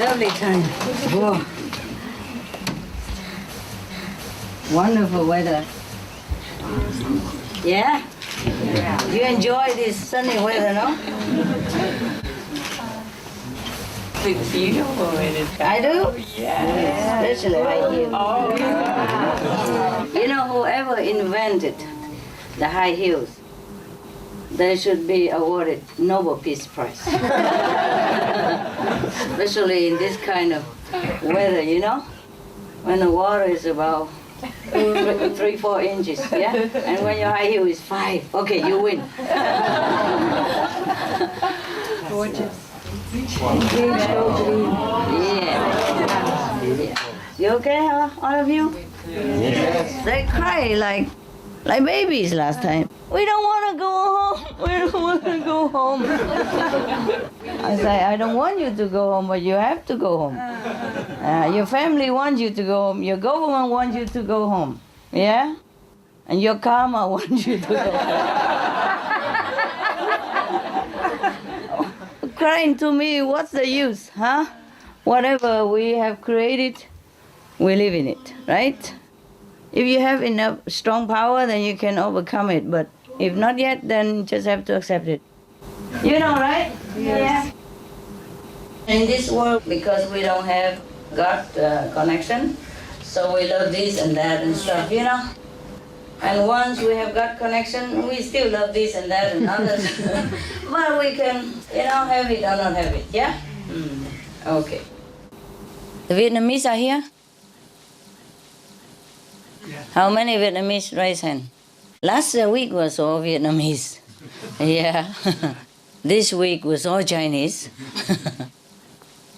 Lovely time. Whoa. Wonderful weather. Yeah? You enjoy this sunny weather, no? It's beautiful when it's I do? yeah. Especially high heels. Oh, You know, whoever invented the high heels, they should be awarded Nobel Peace Prize. Especially in this kind of weather, you know? When the water is about 3-4 inches, yeah? And when your high heel is 5, okay, you win. gorgeous. Yeah. You okay, all of you? Yes. They cry like babies last time. We don't want to go home. We don't want to go home. I say, I don't want you to go home, but you have to go home. Your family wants you to go home. Your government wants you to go home. Yeah? And your karma wants you to go home. Crying to me, what's the use, huh? Whatever we have created, we live in it, right? If you have enough strong power, then you can overcome it. But if not yet, then just have to accept it. You know, right? Yes. Yeah. In this world, because we don't have God connection, so we love this and that and stuff, you know? And once we have God connection, we still love this and that and others. But we can, you know, have it or not have it, yeah? Okay. The Vietnamese are here? How many Vietnamese raise hand? Last week was all Vietnamese. Yeah. This week was all Chinese.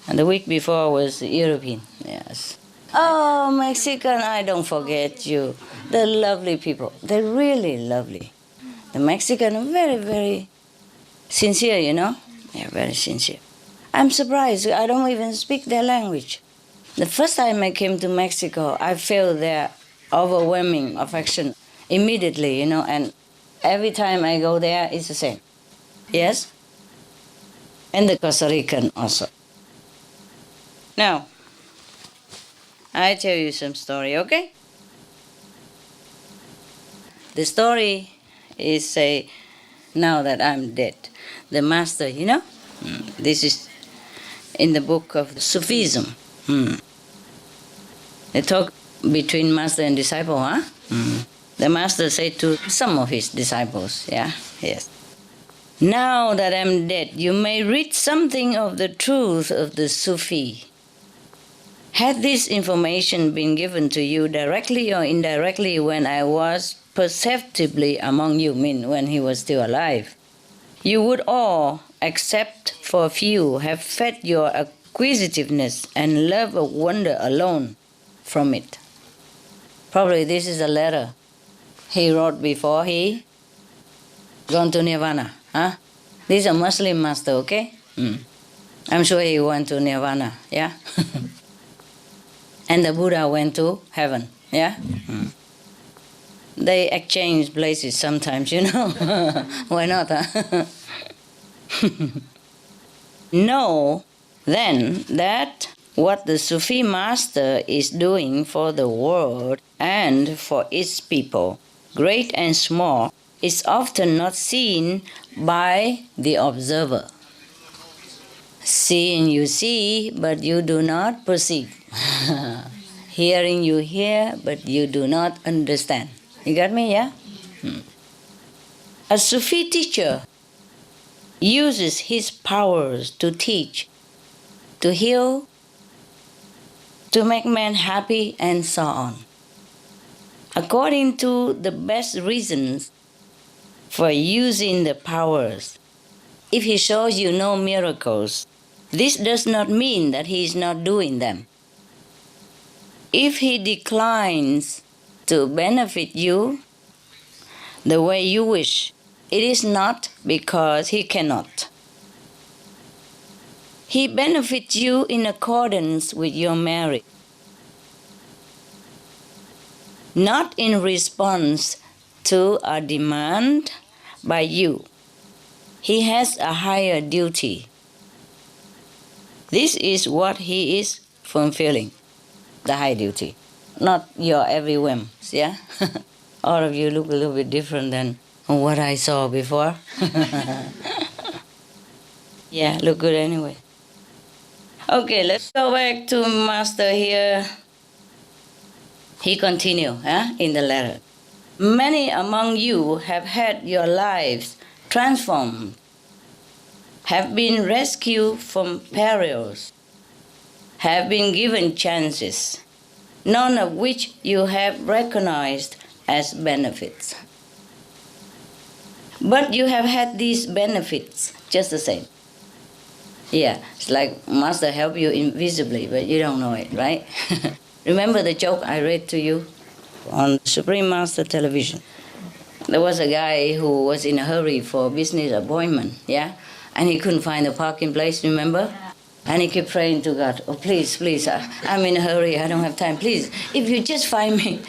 And the week before was European. Yes. Oh, Mexican, I don't forget you. They're lovely people. They're really lovely. The Mexican are very, very sincere, you know? Yeah, very sincere. I'm surprised. I don't even speak their language. The first time I came to Mexico, I felt their overwhelming affection immediately, you know, and every time I go there, it's the same. Yes? And the Costa Rican also. Now, I tell you some story, okay? The story is, say, now that I'm dead, the master, you know? This is in the book of Sufism. They talk between master and disciple, huh? The master said to some of his disciples, yeah, yes. Now that I'm dead, you may read something of the truth of the Sufi. Had this information been given to you directly or indirectly when I was perceptibly among you, mean when he was still alive, you would all, except for a few, have fed your acquisitiveness and love of wonder alone from it. Probably this is a letter he wrote before he gone to Nirvana. Huh? This is a Muslim master, okay? I'm sure he went to Nirvana, yeah? And the Buddha went to heaven, yeah? They exchange places sometimes, you know? Why not, huh? Know, then, that what the Sufi master is doing for the world and for its people, great and small, is often not seen by the observer. Seeing you see, but you do not perceive. Hearing you hear, but you do not understand. You got me, yeah? A Sufi teacher uses his powers to teach, to heal, to make men happy, and so on. According to the best reasons for using the powers, if he shows you no miracles, this does not mean that he is not doing them. If he declines to benefit you the way you wish, it is not because he cannot. He benefits you in accordance with your merit, not in response to a demand by you. He has a higher duty. This is what he is fulfilling, the high duty, not your every whim, yeah? All of you look a little bit different than what I saw before. Yeah, look good anyway. Okay, let's go back to Master here. He continued in the letter. Many among you have had your lives transformed, have been rescued from perils, have been given chances, none of which you have recognized as benefits. But you have had these benefits just the same. Yeah, it's like Master help you invisibly, but you don't know it, right? Remember the joke I read to you on Supreme Master television? There was a guy who was in a hurry for a business appointment, yeah? And he couldn't find a parking place, remember? And he kept praying to God, oh, please, please, I'm in a hurry, I don't have time. Please, if you just find me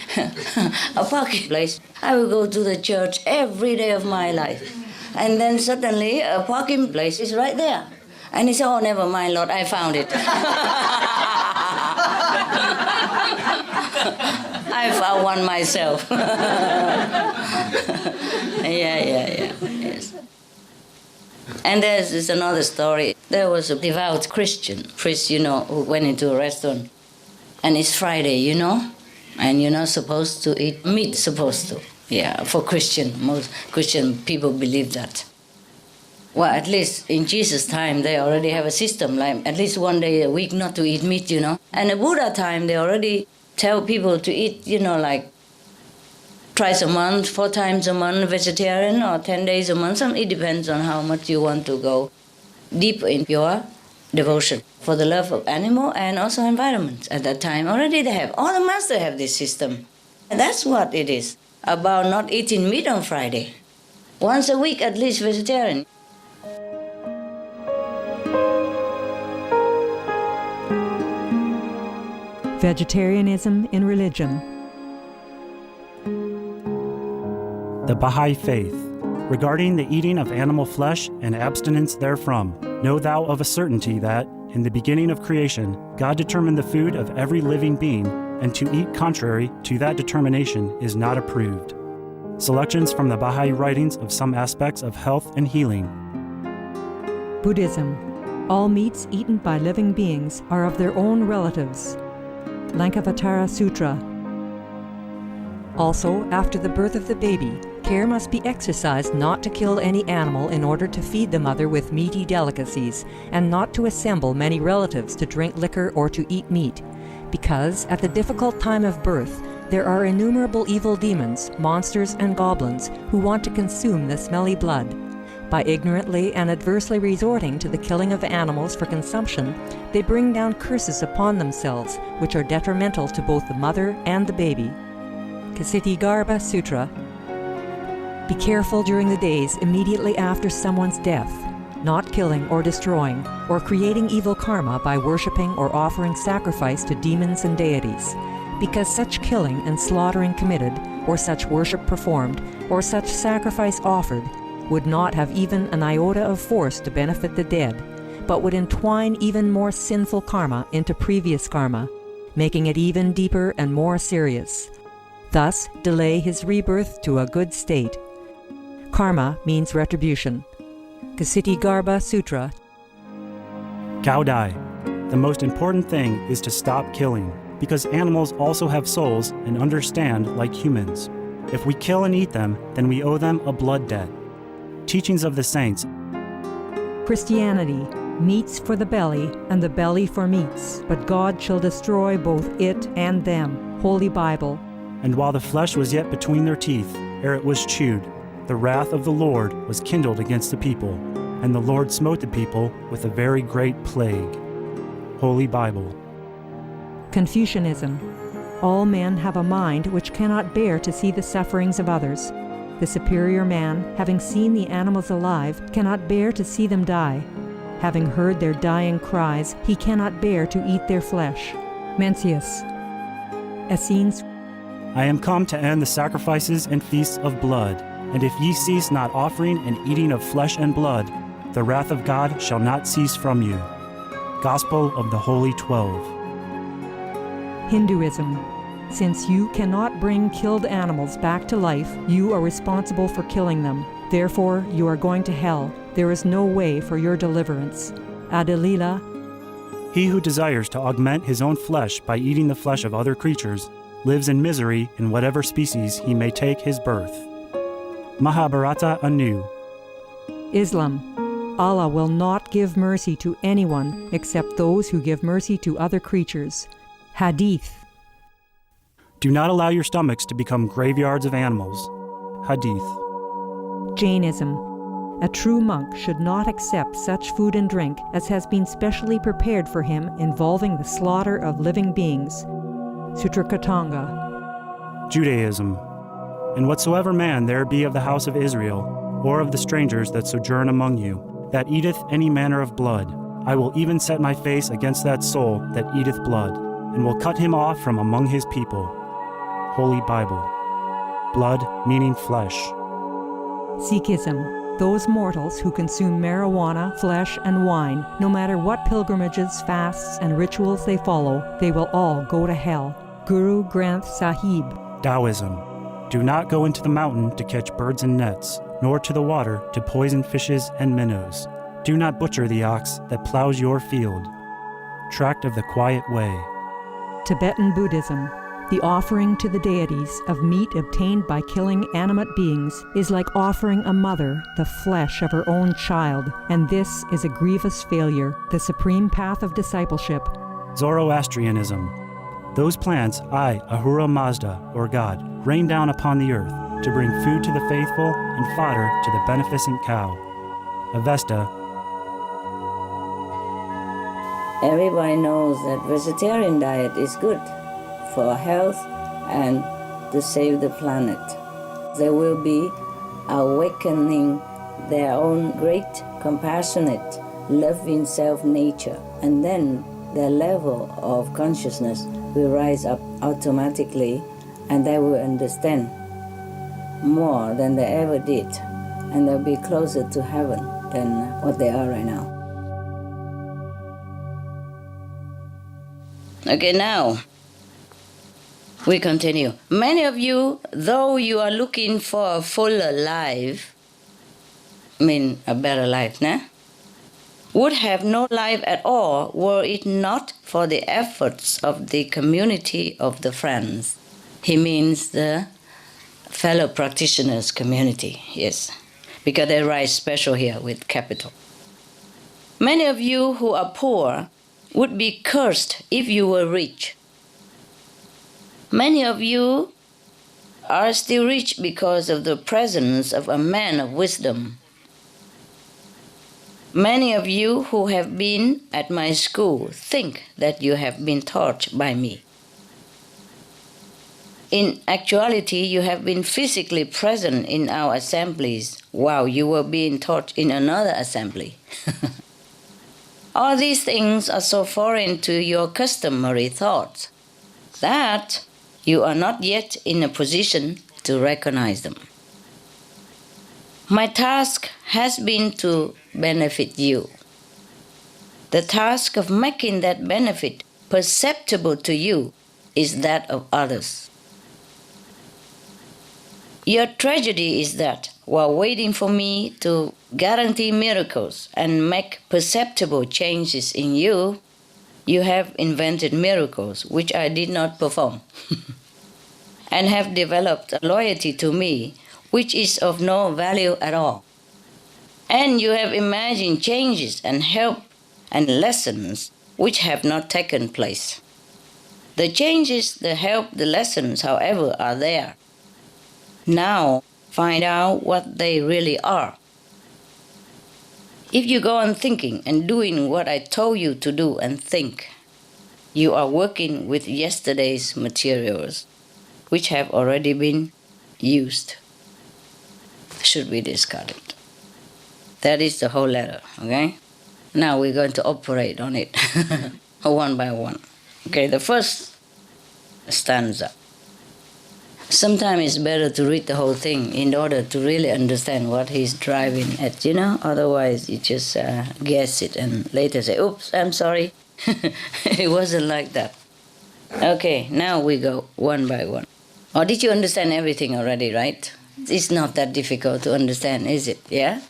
a parking place, I will go to the church every day of my life. And then suddenly a parking place is right there. And he said, oh, never mind, Lord, I found it. I found one myself. Yeah, yes. And there's another story. There was a devout Christian priest, who went into a restaurant. And it's Friday, and you're not supposed to eat meat, Yeah, for most Christian people believe that. Well, at least in Jesus' time, they already have a system, like at least one day a week not to eat meat, And in Buddha time, they already tell people to eat, like twice a month, 4 times a month vegetarian, or 10 days a month. It depends on how much you want to go deep in your devotion for the love of animal and also environment. At that time, already they have. All the masters have this system. And that's what it is, about not eating meat on Friday. Once a week at least vegetarian. Vegetarianism in religion. The Baha'i Faith. Regarding the eating of animal flesh and abstinence therefrom, know thou of a certainty that, in the beginning of creation, God determined the food of every living being, and to eat contrary to that determination is not approved. Selections from the Baha'i writings of some aspects of health and healing. Buddhism. All meats eaten by living beings are of their own relatives. Lankavatara Sutra. Also, after the birth of the baby, care must be exercised not to kill any animal in order to feed the mother with meaty delicacies, and not to assemble many relatives to drink liquor or to eat meat, because at the difficult time of birth, there are innumerable evil demons, monsters, and goblins who want to consume the smelly blood. By ignorantly and adversely resorting to the killing of animals for consumption, they bring down curses upon themselves, which are detrimental to both the mother and the baby. Ksitigarbha Sutra. Be careful during the days immediately after someone's death, not killing or destroying, or creating evil karma by worshipping or offering sacrifice to demons and deities, because such killing and slaughtering committed, or such worship performed, or such sacrifice offered, would not have even an iota of force to benefit the dead, but would entwine even more sinful karma into previous karma, making it even deeper and more serious. Thus, delay his rebirth to a good state. Karma means retribution. Ksitigarbha Sutra. Cao Dai. The most important thing is to stop killing, because animals also have souls and understand like humans. If we kill and eat them, then we owe them a blood debt. Teachings of the Saints. Christianity. Meats for the belly, and the belly for meats, but God shall destroy both it and them. Holy Bible. And while the flesh was yet between their teeth, ere it was chewed, the wrath of the Lord was kindled against the people, and the Lord smote the people with a very great plague. Holy Bible. Confucianism. All men have a mind which cannot bear to see the sufferings of others. The superior man, having seen the animals alive, cannot bear to see them die. Having heard their dying cries, he cannot bear to eat their flesh. Mencius. Essenes. I am come to end the sacrifices and feasts of blood, and if ye cease not offering and eating of flesh and blood, the wrath of God shall not cease from you. Gospel of the Holy 12. Hinduism. Since you cannot bring killed animals back to life, you are responsible for killing them. Therefore, you are going to hell. There is no way for your deliverance. Adalila. He who desires to augment his own flesh by eating the flesh of other creatures lives in misery in whatever species he may take his birth. Mahabharata anew. Islam. Allah will not give mercy to anyone except those who give mercy to other creatures. Hadith. Do not allow your stomachs to become graveyards of animals. Hadith. Jainism. A true monk should not accept such food and drink as has been specially prepared for him involving the slaughter of living beings. Sutrakatanga. Judaism. And whatsoever man there be of the house of Israel, or of the strangers that sojourn among you, that eateth any manner of blood, I will even set my face against that soul that eateth blood, and will cut him off from among his people. Holy Bible. Blood meaning flesh. Sikhism. Those mortals who consume marijuana, flesh, and wine, no matter what pilgrimages, fasts, and rituals they follow, they will all go to hell. Guru Granth Sahib. Taoism. Do not go into the mountain to catch birds and nets, nor to the water to poison fishes and minnows. Do not butcher the ox that plows your field. Tract of the Quiet Way. Tibetan Buddhism. The offering to the deities of meat obtained by killing animate beings is like offering a mother the flesh of her own child, and this is a grievous failure, the supreme path of discipleship. Zoroastrianism. Those plants I, Ahura Mazda, or God, rain down upon the earth to bring food to the faithful and fodder to the beneficent cow. Avesta. Everybody knows that vegetarian diet is good for health and to save the planet. They will be awakening their own great, compassionate, loving self-nature, and then their level of consciousness will rise up automatically, and they will understand more than they ever did, and they'll be closer to heaven than what they are right now. Okay, now we continue. Many of you, though you are looking for a fuller life, a better life, would have no life at all were it not for the efforts of the community of the friends. He means the fellow practitioners community, yes, because they write special here with capital. Many of you who are poor would be cursed if you were rich. Many of you are still rich because of the presence of a man of wisdom. Many of you who have been at my school think that you have been taught by me. In actuality, you have been physically present in our assemblies while you were being taught in another assembly. All these things are so foreign to your customary thoughts that you are not yet in a position to recognize them. My task has been to benefit you. The task of making that benefit perceptible to you is that of others. Your tragedy is that, while waiting for me to guarantee miracles and make perceptible changes in you, you have invented miracles which I did not perform, and have developed a loyalty to me which is of no value at all. And you have imagined changes and help and lessons which have not taken place. The changes, the help, the lessons, however, are there. Now, find out what they really are. If you go on thinking and doing what I told you to do and think, you are working with yesterday's materials, which have already been used. Should be discarded. That is the whole letter, okay? Now we're going to operate on it one by one. Okay, the first stanza. Sometimes it's better to read the whole thing in order to really understand what he's driving at, Otherwise, you just guess it and later say, oops, I'm sorry. It wasn't like that. Okay, now we go one by one. Or did you understand everything already, right? It's not that difficult to understand, is it? Yeah?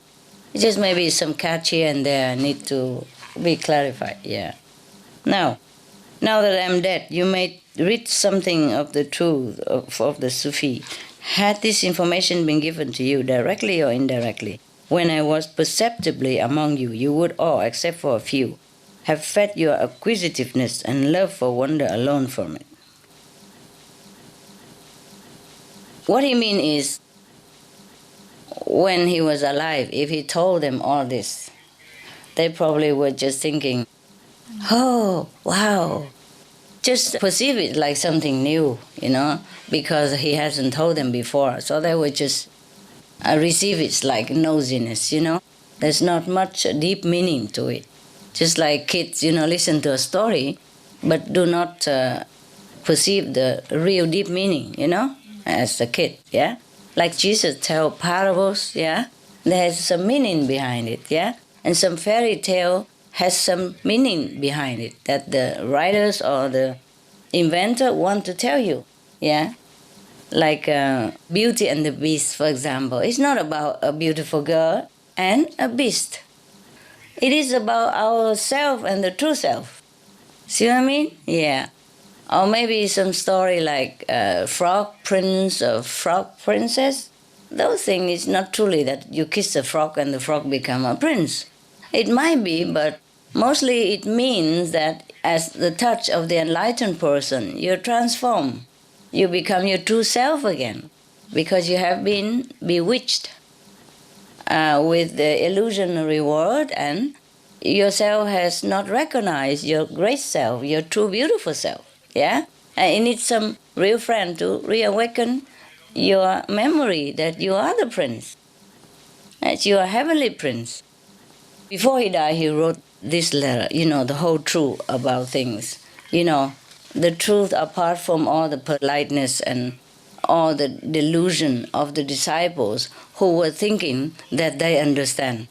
It's just maybe some catch here and there need to be clarified, yeah. Now that I'm dead, you may read something of the truth of the Sufi. Had this information been given to you directly or indirectly, when I was perceptibly among you, you would all, except for a few, have fed your acquisitiveness and love for wonder alone from it. What he means is, when he was alive, if he told them all this, they probably were just thinking, oh, wow. Just perceive it like something new, because he hasn't told them before. So they would just receive it like nosiness, There's not much deep meaning to it. Just like kids, listen to a story, but do not perceive the real deep meaning, as a kid, yeah? Like Jesus tell parables, yeah? There's some meaning behind it, yeah? And some fairy tale has some meaning behind it that the writers or the inventor want to tell you, yeah? Like Beauty and the Beast, for example. It's not about a beautiful girl and a beast. It is about ourself and the true self. See what I mean? Yeah. Or maybe some story like Frog Prince or Frog Princess. Those things is not truly that you kiss a frog and the frog become a prince. It might be, but mostly it means that as the touch of the enlightened person, you transform. You become your true self again because you have been bewitched with the illusionary world and yourself has not recognized your great self, your true beautiful self. Yeah? And you need some real friend to reawaken your memory that you are the prince, that you are heavenly prince. Before he died, he wrote this letter, the whole truth about things. The truth apart from all the politeness and all the delusion of the disciples who were thinking that they understand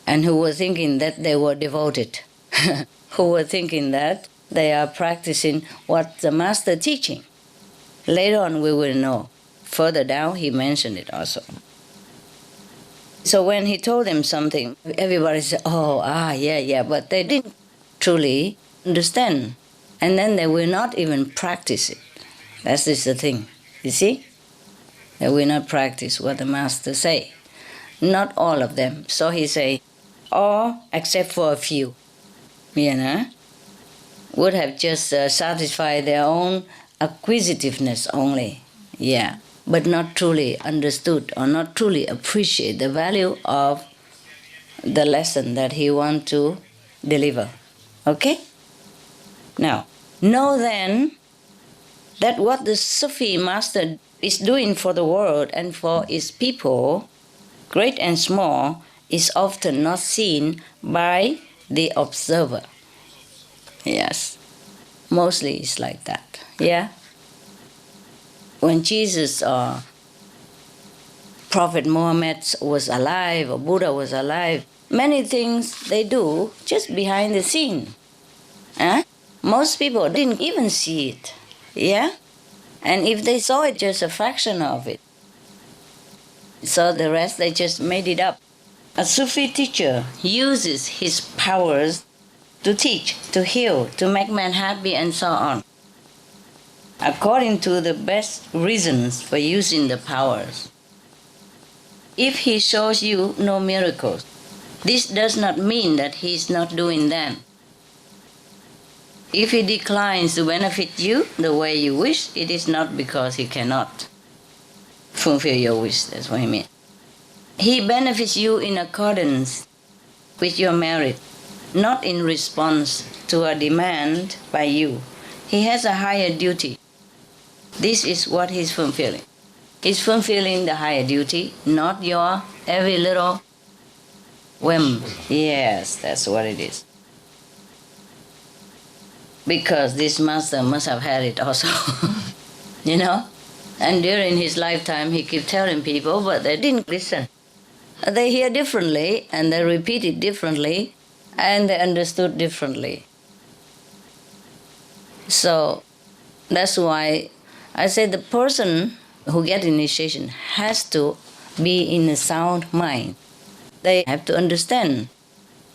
and who were thinking that they were devoted, who were thinking that they are practicing what the master teaching. Later on we will know. Further down he mentioned it also. So when he told them something, everybody said, yeah, but they didn't truly understand. And then they will not even practice it. That's just the thing, you see? They will not practice what the master say. Not all of them. So he say, all except for a few, would have just satisfied their own acquisitiveness only, yeah, but not truly understood or not truly appreciate the value of the lesson that he want to deliver. Okay? Now, know then that what the Sufi master is doing for the world and for its people, great and small, is often not seen by the observer. Yes, mostly it's like that, yeah? When Jesus or Prophet Muhammad was alive or Buddha was alive, many things they do just behind the scene. Most people didn't even see it, yeah? And if they saw it, just a fraction of it. So the rest, they just made it up. A Sufi teacher uses his powers to teach, to heal, to make man happy, and so on, according to the best reasons for using the powers. If he shows you no miracles, this does not mean that he is not doing them. If he declines to benefit you the way you wish, it is not because he cannot fulfill your wish. That's what I mean. He benefits you in accordance with your merit, not in response to a demand by you. He has a higher duty. This is what he's fulfilling. He's fulfilling the higher duty, not your every little whim. Yes, that's what it is. Because this master must have had it also. And during his lifetime, he kept telling people, but they didn't listen. They hear differently, and they repeat it differently, and they understood differently. So that's why I say the person who gets initiation has to be in a sound mind. They have to understand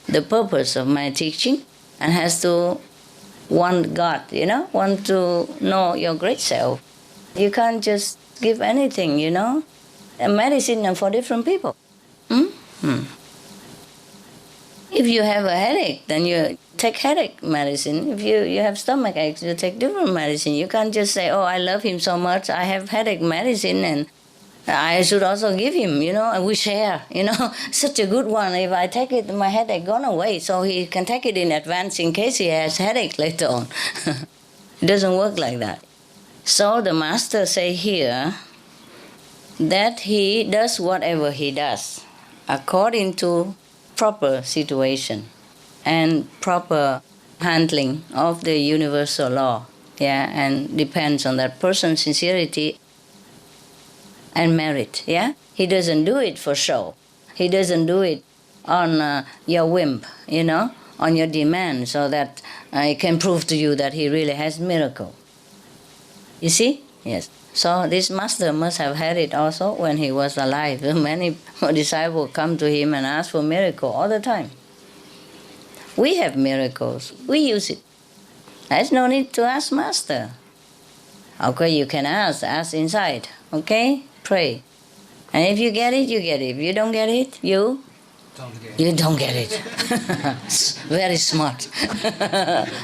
the purpose of my teaching and has to want God, want to know your great self. You can't just give anything, A medicine are for different people. If you have a headache, then you take headache medicine. If you have stomach aches, you take different medicine. You can't just say, oh, I love him so much, I have headache medicine and I should also give him, we share, such a good one. If I take it, my headache gone away, so he can take it in advance in case he has headache later on. It doesn't work like that. So the master say here that he does whatever he does according to proper situation and proper handling of the universal law, and depends on that person's sincerity and merit, He doesn't do it for show. He doesn't do it on your whim, on your demand, so that he can prove to you that he really has miracle. You see? Yes. So this master must have had it also when he was alive. Many disciples come to him and ask for miracle all the time. We have miracles. We use it. There's no need to ask master. Okay, you can ask inside. Okay? Pray. And if you get it, you get it. If you don't get it, you don't get it. Very smart.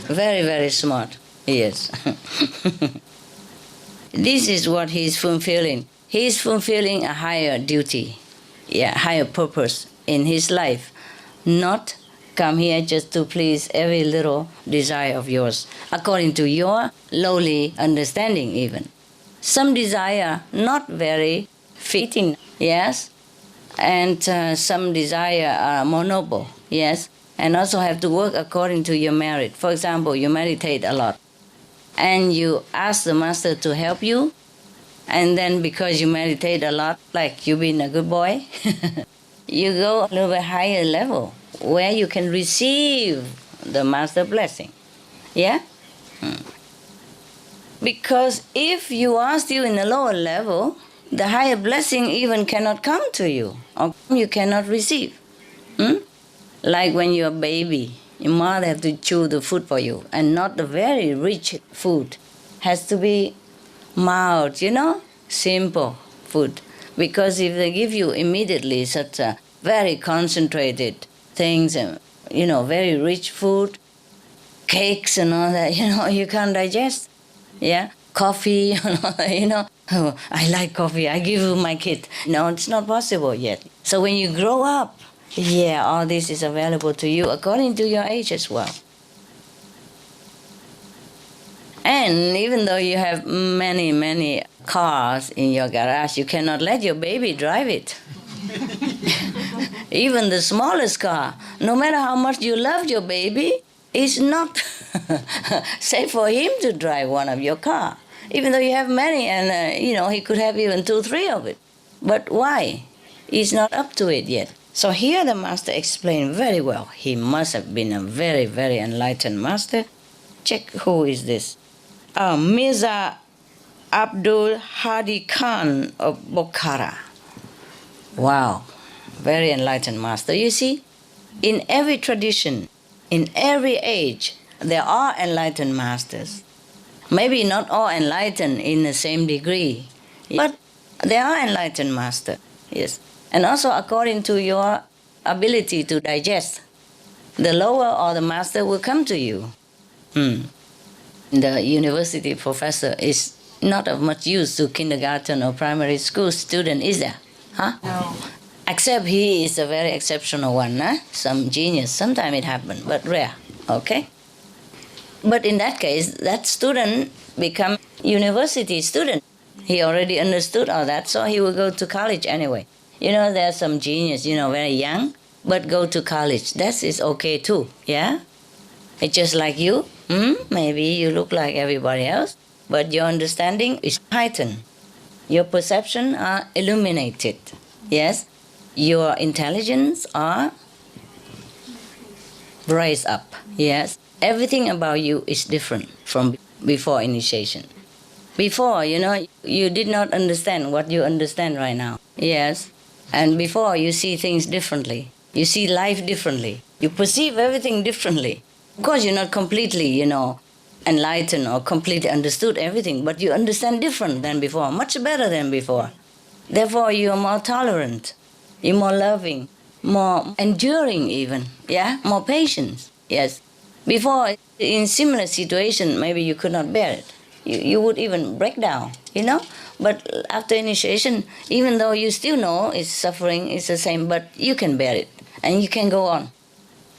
Very, very smart. Yes. This is what he is fulfilling. He is fulfilling a higher duty, higher purpose in his life. Not come here just to please every little desire of yours, according to your lowly understanding even. Some desire not very fitting, yes, and some desire are more noble, yes, and also have to work according to your merit. For example, you meditate a lot, and you ask the master to help you, and then because you meditate a lot, like you've been a good boy, you go a little bit higher level, where you can receive the master blessing, Because if you are still in a lower level, the higher blessing even cannot come to you, or you cannot receive. Like when you're a baby, your mother has to chew the food for you, and not the very rich food. Has to be mild, simple food. Because if they give you immediately such a very concentrated things, very rich food, cakes and all that, you can't digest. Coffee, oh, I like coffee, I give you my kid. No, it's not possible yet. So when you grow up, all this is available to you according to your age as well. And even though you have many, many cars in your garage, you cannot let your baby drive it. Even the smallest car, no matter how much you love your baby, it's not safe for him to drive one of your car. Even though you have many, and he could have even 2, 3 of it. But why? He's not up to it yet. So here the master explained very well. He must have been a very, very enlightened master. Check who is this. Mirza Abdul Hadi Khan of Bokhara. Wow, very enlightened master. You see, in every tradition, in every age, there are enlightened masters. Maybe not all enlightened in the same degree, but there are enlightened masters, yes. And also according to your ability to digest, the lower or the master will come to you. The university professor is not of much use to kindergarten or primary school student, is there? Huh? No. Except he is a very exceptional one, some genius. Sometimes it happens, but rare, okay? But in that case, that student become university student. He already understood all that, so he will go to college anyway. There are some genius, very young, but go to college. That is okay too, It's just like you. Maybe you look like everybody else, but your understanding is heightened. Your perception are illuminated. Yes? Your intelligence are raised up. Yes? Everything about you is different from before initiation. Before, you did not understand what you understand right now. Yes? And before, you see things differently. You see life differently. You perceive everything differently. Of course, you're not completely, enlightened or completely understood everything, but you understand different than before, much better than before. Therefore, you are more tolerant, you're more loving, more enduring even, yeah? More patient, yes. Before, in similar situation, maybe you could not bear it. You would even break down, But after initiation, even though you still know it's suffering, it's the same, but you can bear it and you can go on.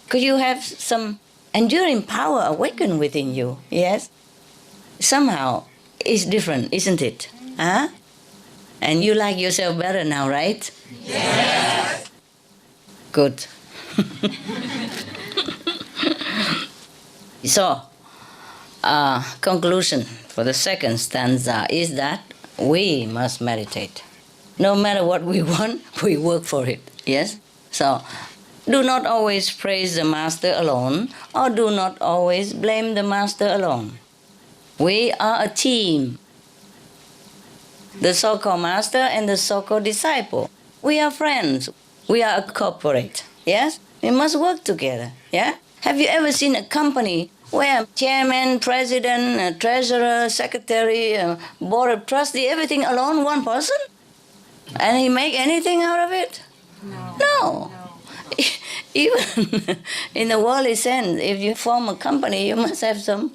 Because you have some enduring power awakened within you, yes? Somehow, it's different, isn't it? Huh? And you like yourself better now, right? Yes! Good. So, conclusion for the second stanza is that we must meditate. No matter what we want, we work for it, yes? So, do not always praise the master alone, or do not always blame the master alone. We are a team. The so-called master and the so-called disciple. We are friends. We are a corporate. Yes? We must work together. Yeah? Have you ever seen a company where chairman, president, treasurer, secretary, board of trustee, everything alone, one person? And he make anything out of it? No. Even in the worldly sense, if you form a company, you must have some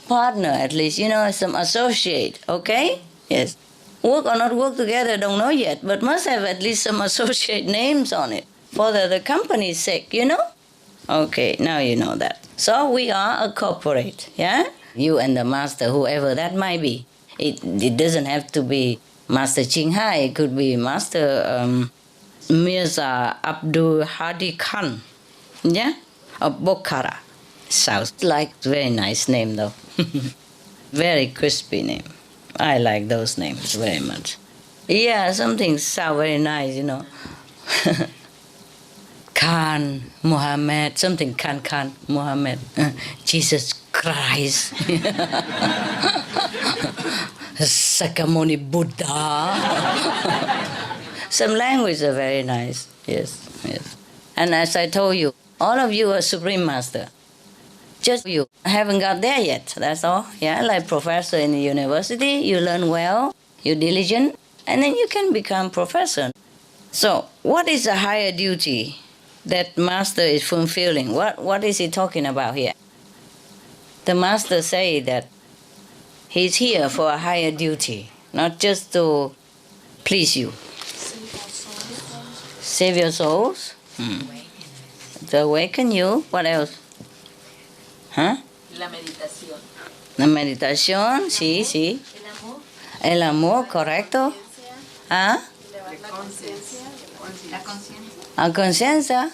partner at least, some associate, okay? Yes. Work or not work together, don't know yet, but must have at least some associate names on it for the company's sake, Okay, now you know that. So we are a corporate, yeah? You and the master, whoever that might be. It doesn't have to be Master Ching Hai, it could be Master Mirza Abdul Hadi Khan, yeah? Of Bokhara. Sounds like a very nice name though. Very crispy name. I like those names very much. Yeah, something sound very nice, Khan, Muhammad, something Khan, Muhammad, Jesus Christ, Sakamuni Buddha. Some language are very nice, yes. And as I told you, all of you are Supreme Master. Just you haven't got there yet, that's all. Yeah, like professor in the university, you learn well, you're diligent, and then you can become professor. So, what is a higher duty that master is fulfilling? What is he talking about here? The master say that he's here for a higher duty, not just to please you. Save your souls? To awaken you? What else? Huh? La meditación. La meditación, sí. El amor, correcto. ¿Ah? La conciencia. Our conciencia.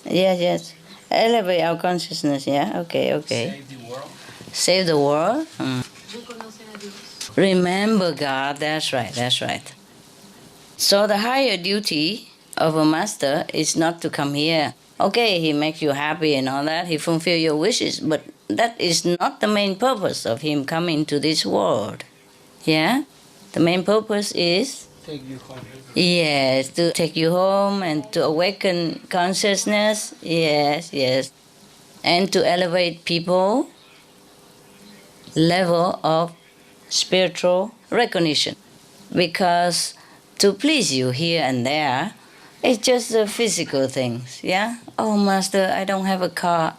Yes. Elevate our consciousness, yeah? Okay. Save the world. Remember God, that's right. So the higher duty of a master is not to come here. Okay, he makes you happy and all that, he fulfills your wishes, but that is not the main purpose of him coming to this world. Yeah? The main purpose is? Take you home. Yes, to take you home and to awaken consciousness. Yes. And to elevate people level of spiritual recognition. Because to please you here and there, it's just the physical things, yeah? Oh, Master, I don't have a car.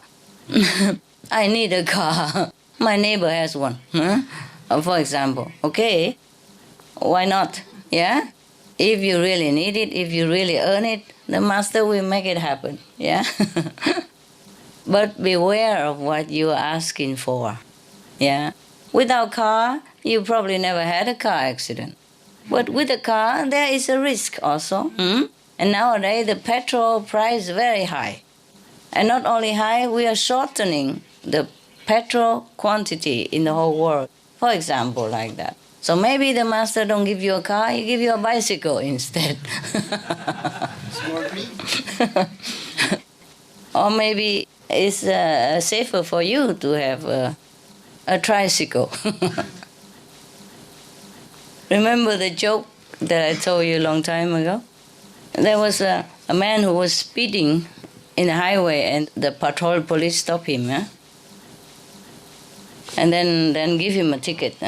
I need a car. My neighbor has one, for example. Okay, why not, yeah? If you really need it, if you really earn it, the Master will make it happen, yeah? But beware of what you're asking for, yeah? Without car, you probably never had a car accident. But with a car, there is a risk also. And nowadays, the petrol price is very high. And not only high, we are shortening the petrol quantity in the whole world. For example, like that. So maybe the master don't give you a car, he give you a bicycle instead. Smart me. Or maybe it's safer for you to have a tricycle. Remember the joke that I told you a long time ago? There was a man who was speeding in the highway and the patrol police stopped him. And then give him a ticket.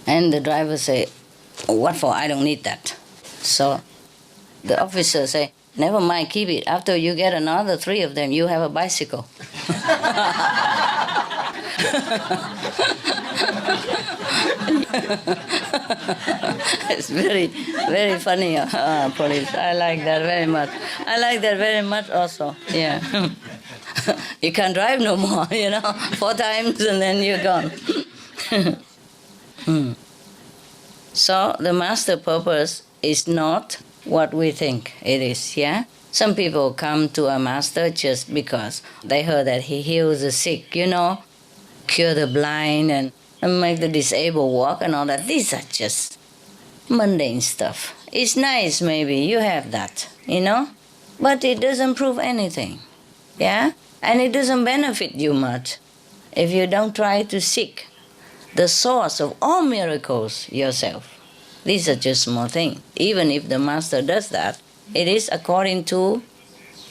And the driver say, what for? I don't need that. So the officer say, never mind, keep it. After you get another 3 of them, you have a bicycle. It's very, very funny, police. I like that very much. I like that very much also, yeah. You can't drive no more, 4 times and then you're gone. So the master purpose is not what we think it is, yeah? Some people come to a master just because they heard that he heals the sick, cure the blind and make the disabled walk and all that. These are just mundane stuff. It's nice maybe, you have that, but it doesn't prove anything, yeah? And it doesn't benefit you much if you don't try to seek the source of all miracles yourself. These are just small things. Even if the master does that, it is according to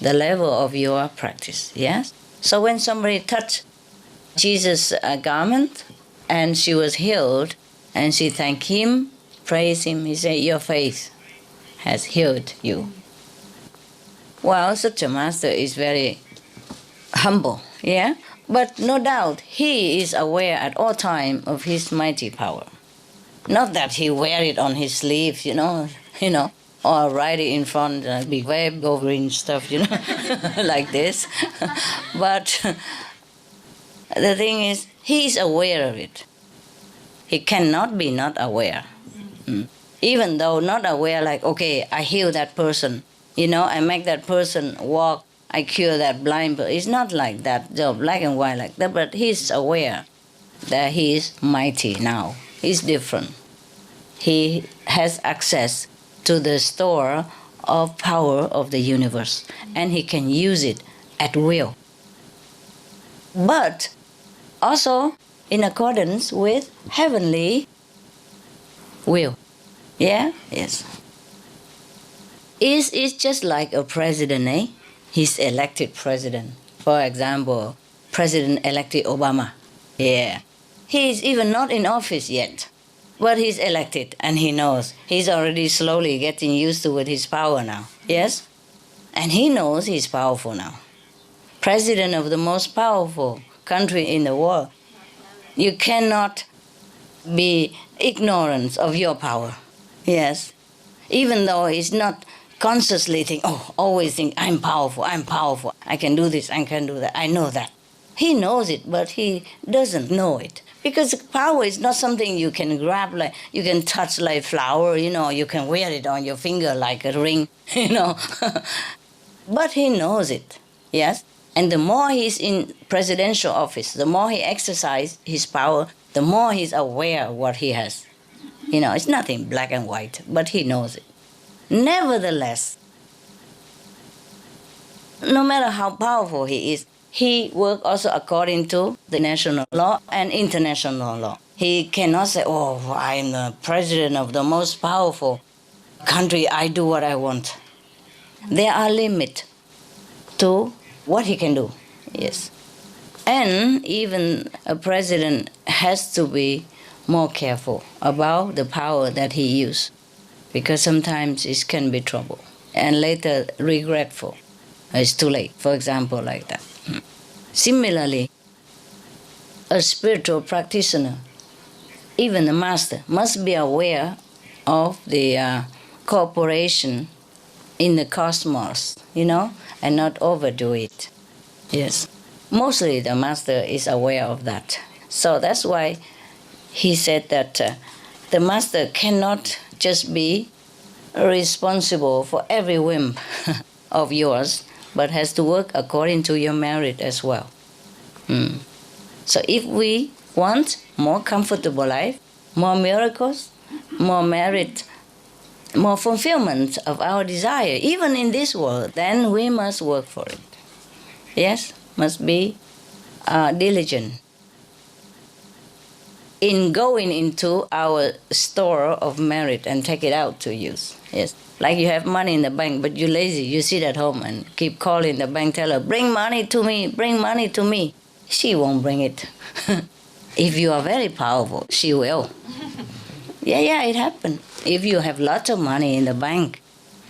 the level of your practice, yes? So when somebody touched Jesus' garment and she was healed, and she thanked him, praised him, he said, your faith has healed you. Well, such a master is very humble, yeah? But no doubt, he is aware at all times of his mighty power. Not that he wear it on his sleeve, or write it in front, big wave over and stuff, like this. But the thing is, he is aware of it. He cannot be not aware. Even though not aware, like, okay, I heal that person, I make that person walk, I cure that blind person. It's not like that, so black and white like that, but he's aware that he is mighty now. He's different. He has access to the store of power of the universe, and he can use it at will. But also in accordance with heavenly will. Yeah? Yes. It's just like a president, eh? He's elected president. For example, President-elect Obama. Yeah. He's even not in office yet, but he's elected and he knows. He's already slowly getting used to with his power now. Yes? And he knows he's powerful now. President of the most powerful country in the world. You cannot be ignorant of your power. Yes? Even though he's not consciously always think, I'm powerful, I can do this, I can do that, I know that. He knows it, but he doesn't know it. Because power is not something you can grab, like you can touch like flower, you can wear it on your finger like a ring, But he knows it, yes? And the more he's in presidential office, the more he exercises his power, the more he's aware of what he has. It's nothing black and white, but he knows it. Nevertheless, no matter how powerful he is, he works also according to the national law and international law. He cannot say, I'm the president of the most powerful country, I do what I want. There are limits to what he can do, yes. And even a president has to be more careful about the power that he uses, because sometimes it can be trouble and later regretful. It's too late, for example, like that. Similarly, a spiritual practitioner, even a master, must be aware of the cooperation in the cosmos, and not overdo it. Yes. Mostly the master is aware of that. So that's why he said that the master cannot just be responsible for every whim of yours, but has to work according to your merit as well. So if we want more comfortable life, more miracles, more merit, more fulfillment of our desire, even in this world, then we must work for it. Yes, must be diligent in going into our store of merit and take it out to use. Yes, like you have money in the bank, but you're lazy. You sit at home and keep calling the bank teller, bring money to me, bring money to me. She won't bring it. If you are very powerful, she will. Yeah, it happened. If you have lots of money in the bank,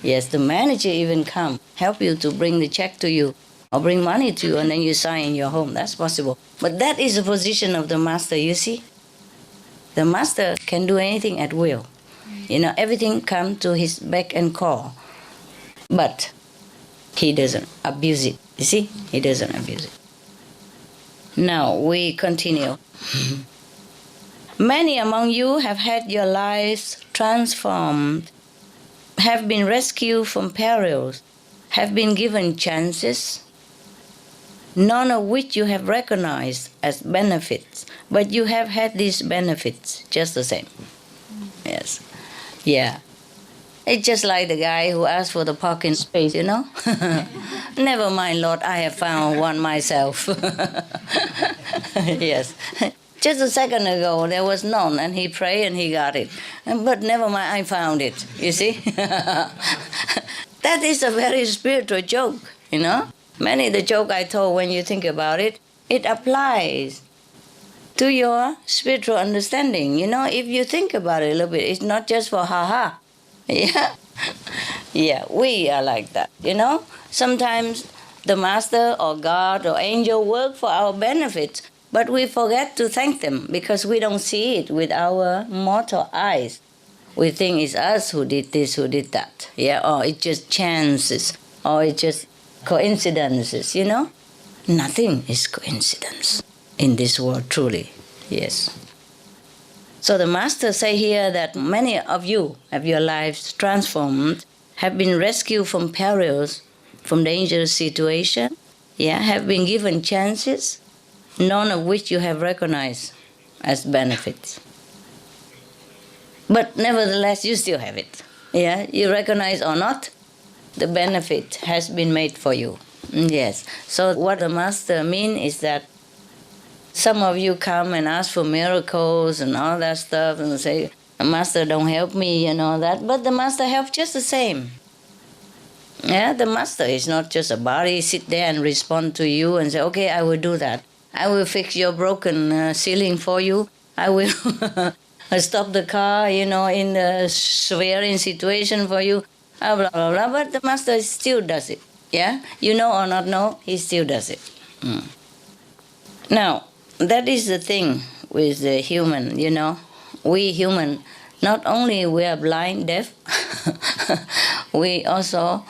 yes, the manager even come, help you to bring the check to you, or bring money to you, and then you sign in your home. That's possible. But that is the position of the master, you see. The master can do anything at will. Everything comes to his beck and call. But he doesn't abuse it. You see? He doesn't abuse it. Now we continue. Many among you have had your lives transformed, have been rescued from perils, have been given chances, none of which you have recognized as benefits, but you have had these benefits just the same. Yes. Yeah. It's just like the guy who asked for the parking space, Never mind, Lord, I have found one myself. Yes. Just a second ago, there was none, and he prayed and he got it. But never mind, I found it, you see? That is a very spiritual joke, Many of the joke I told, when you think about it, it applies to your spiritual understanding. If you think about it a little bit, it's not just for ha-ha. Yeah? Yeah, we are like that, Sometimes the master or God or angel work for our benefit, but we forget to thank them because we don't see it with our mortal eyes. We think it's us who did this, who did that. Yeah, or it's just chances, or it's just coincidences, Nothing is coincidence in this world, truly. Yes. So the master say here that many of you have your lives transformed, have been rescued from perils, from dangerous situation, have been given chances, none of which you have recognized as benefits. But nevertheless, you still have it. Yeah, you recognize or not, the benefit has been made for you. Yes. So what the master means is that some of you come and ask for miracles and all that stuff and say, Master, don't help me and all that. But the master helps just the same. Yeah, the master is not just a body, sit there and respond to you and say, okay, I will do that. I will fix your broken ceiling for you. I will stop the car, in the swearing situation for you. Blah, blah, blah. But the master still does it. Yeah? You know or not know, he still does it. Now, that is the thing with the human, We human, not only we are blind, deaf, we also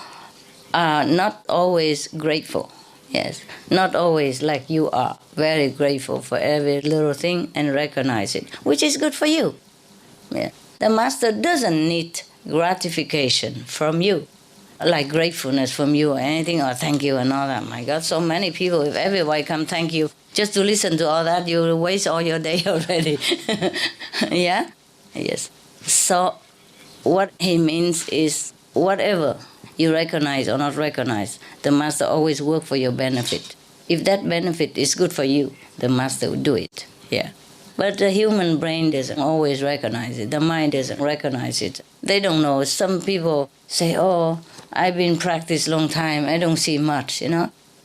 are not always grateful. Yes, not always like you are, very grateful for every little thing and recognize it, which is good for you. Yeah. The master doesn't need gratification from you, like gratefulness from you or anything, or thank you and all that. My God, so many people, if everybody come thank you, just to listen to all that, you will waste all your day already. Yeah? Yes. So what he means is whatever you recognize or not recognize, the master always work for your benefit. If that benefit is good for you, the master will do it. Yeah. But the human brain doesn't always recognize it. The mind doesn't recognize it. They don't know. Some people say, oh, I've been practiced long time, I don't see much,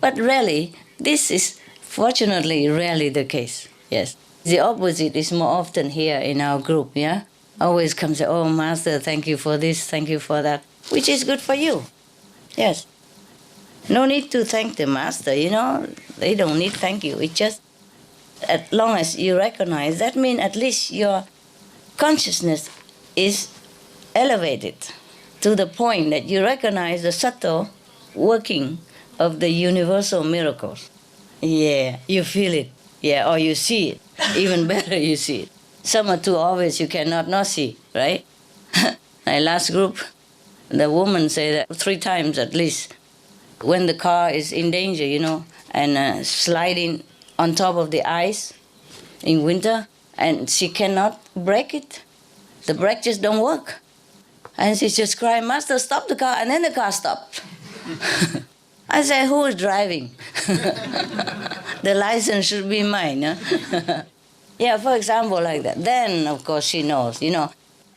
But really, this is fortunately rarely the case. Yes. The opposite is more often here in our group, yeah? Always come say, oh, Master, thank you for this, thank you for that, which is good for you. Yes. No need to thank the Master, They don't need thank you. It's just, as long as you recognize, that means at least your consciousness is elevated to the point that you recognize the subtle working of the universal miracles. Yeah, you feel it. Yeah, or you see it. Even better, you see it. Some are too obvious, you cannot not see, right? My last group, the woman said that 3 times at least, when the car is in danger, and sliding on top of the ice, in winter, and she cannot brake it. The brake just don't work. And she just cried, Master, stop the car, and then the car stopped. I said, who is driving? The license should be mine. Huh? Yeah, for example, like that. Then, of course, she knows,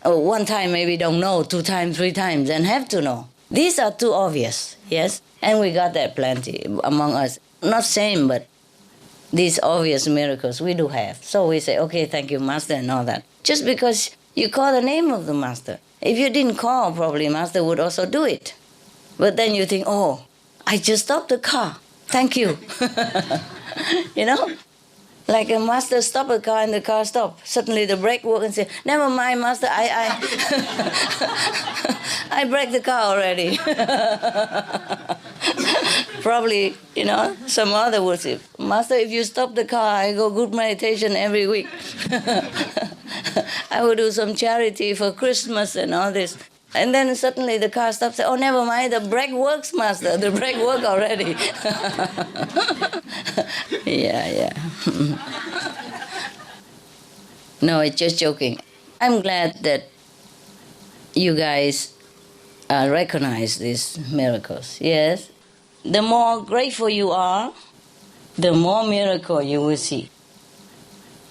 one time maybe don't know, 2 times, 3 times, and have to know. These are too obvious, yes? And we got that plenty among us. Not same, but these obvious miracles we do have. So we say, okay, thank you, Master, and all that. Just because you call the name of the Master. If you didn't call, probably Master would also do it. But then you think, oh, I just stopped the car. Thank you. Like a Master stopped a car and the car stopped. Suddenly the brake worked and said, never mind, Master, I I braked the car already. Probably, some other would say, Master, if you stop the car, I go good meditation every week. I will do some charity for Christmas and all this. And then suddenly the car stops. Oh, never mind, the brake works, Master. The brake worked already. Yeah. No, it's just joking. I'm glad that you guys recognize these miracles. Yes. The more grateful you are, the more miracle you will see.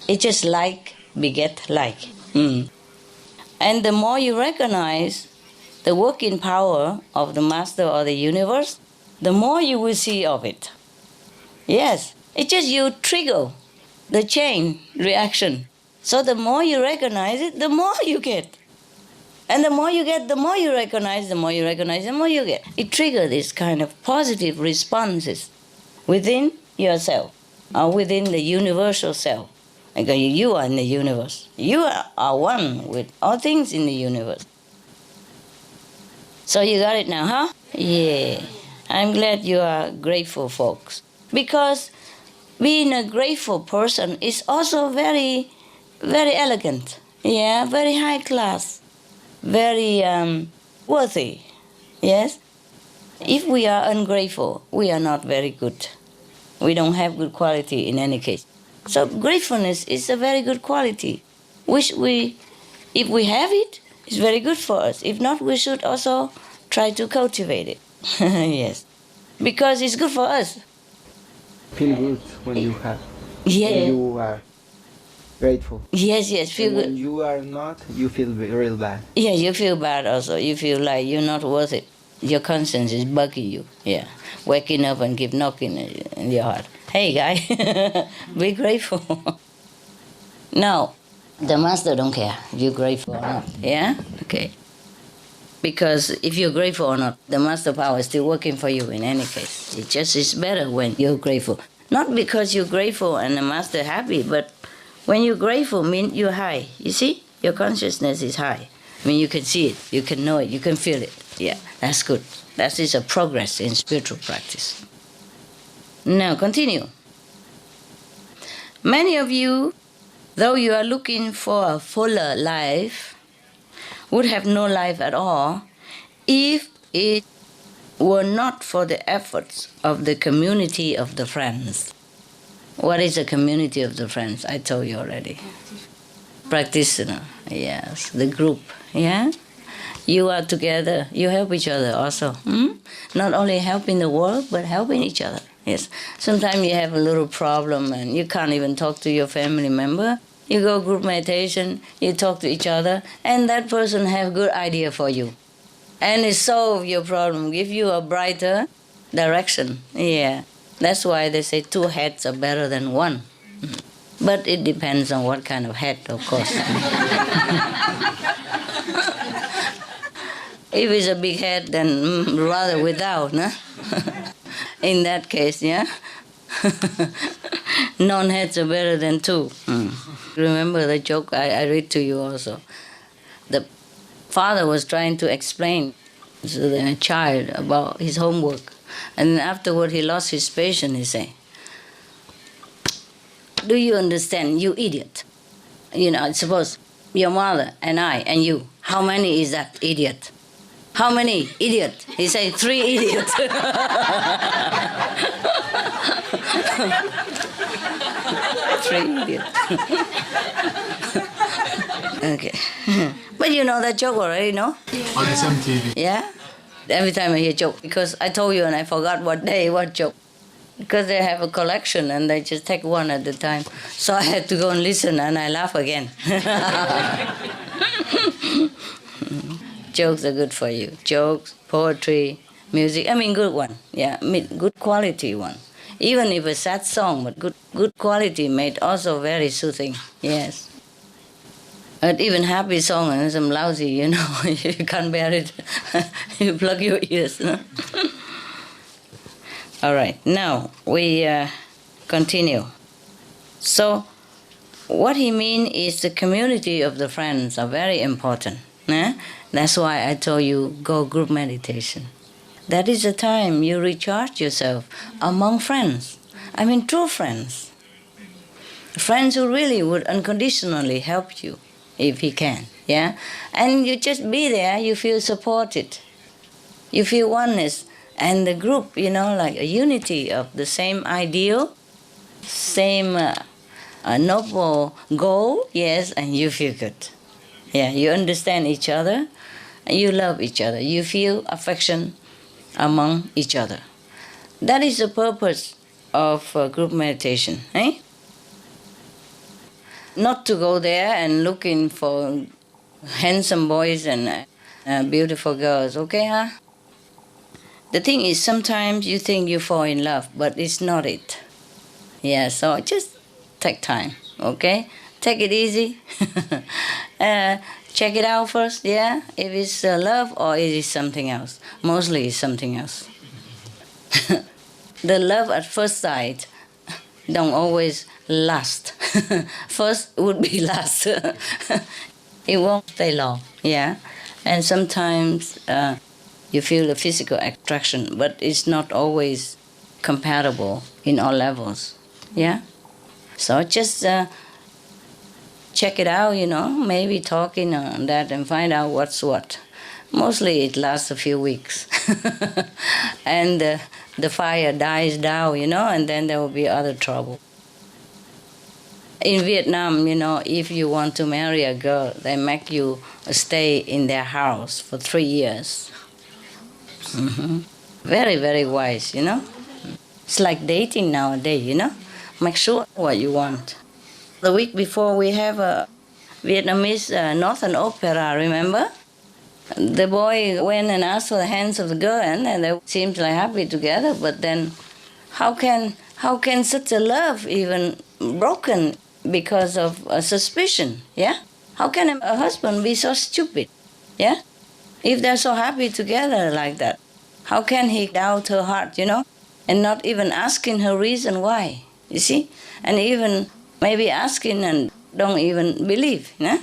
It's just like beget like. And the more you recognize the working power of the Master or the universe, the more you will see of it. Yes, it's just you trigger the chain reaction. So the more you recognize it, the more you get. And the more you get, the more you recognize, the more you recognize, the more you get. It triggers this kind of positive responses within yourself or within the universal self. Because you are in the universe. You are one with all things in the universe. So you got it now, huh? Yeah. I'm glad you are grateful, folks. Because being a grateful person is also very, very elegant. Yeah, very high class. Very worthy. Yes? If we are ungrateful, we are not very good. We don't have good quality in any case. So gratefulness is a very good quality, which if we have it, it's very good for us. If not, we should also try to cultivate it. Yes. Because it's good for us. Feel good when you have. Yeah. When you are grateful. Yes, feel and good. When you are not, you feel real bad. Yeah, you feel bad also. You feel like you're not worth it. Your conscience is bugging you. Yeah. Waking up and keep knocking in your heart. Hey, guy, be grateful. Now, the Master don't care if you're grateful or not. Yeah? Okay. Because if you're grateful or not, the Master power is still working for you in any case. It just is better when you're grateful. Not because you're grateful and the Master happy, but when you're grateful, mean you're high. You see? Your consciousness is high. I mean, you can see it, you can know it, you can feel it. Yeah, that's good. That is a progress in spiritual practice. Now, continue. Many of you, though you are looking for a fuller life, would have no life at all if it were not for the efforts of the community of the friends. What is a community of the friends? I told you already. Practitioner, yes, the group, yeah? You are together, you help each other also. Not only helping the world, but helping each other. Yes. Sometimes you have a little problem and you can't even talk to your family member. You go group meditation, you talk to each other, and that person have good idea for you. And it solve your problem, give you a brighter direction. Yeah. That's why they say 2 heads are better than 1. But it depends on what kind of head, of course. If it's a big head, then rather without, no? In that case, yeah? Non-heads are better than 2. Remember the joke I read to you also. The father was trying to explain to the child about his homework. And afterward he lost his patience, he said, do you understand, you idiot? Suppose your mother and I and you, how many is that idiot? How many? Idiot. He said 3 idiots. poetry, idiot. Okay. But you know that joke already, no? On SMTV. Yeah? Every time I hear joke, because I told you and I forgot what day, what joke. Because they have a collection and they just take one at a time. So I had to go and listen and I laugh again. Jokes are good for you. Jokes, poetry, music. I mean, good one. Yeah, I mean, good quality one. Even if a sad song, but good quality made also very soothing. Yes. But even happy song and some lousy, you know, you can't bear it. You plug your ears. No? All right, now we continue. So, what he means is the community of the friends are very important. That's why I told you go group meditation. That is the time you recharge yourself among friends. I mean, true friends. Friends who really would unconditionally help you if he can. Yeah, and you just be there. You feel supported. You feel oneness. And the group, you know, like a unity of the same ideal, same noble goal, yes, and you feel good. Yeah, you understand each other, you love each other, you feel affection among each other. That is the purpose of group meditation, eh? Not to go there and looking for handsome boys and beautiful girls, okay, huh? The thing is, sometimes you think you fall in love, but it's not it. Yeah, so just take time, okay? Take it easy. Check it out first, yeah? If it's love or it is something else. Mostly it's something else. The love at first sight don't always last. First would be last. It won't stay long, yeah? And sometimes you feel the physical attraction, but it's not always compatible in all levels, yeah? So just check it out, you know, maybe talking on that and find out what's what. Mostly it lasts a few weeks. And the fire dies down, you know, and then there will be other trouble. In Vietnam, you know, if you want to marry a girl, they make you stay in their house for 3 years. Mm-hmm. Very, very wise, you know. It's like dating nowadays, you know. Make sure what you want. The week before we have a Vietnamese Northern Opera, remember? The boy went and asked for the hands of the girl and they seemed like happy together, but then how can such a love even broken because of a suspicion, yeah? How can a husband be so stupid, yeah? If they're so happy together like that, how can he doubt her heart, you know? And not even asking her reason why, you see? And even maybe asking and don't even believe, yeah?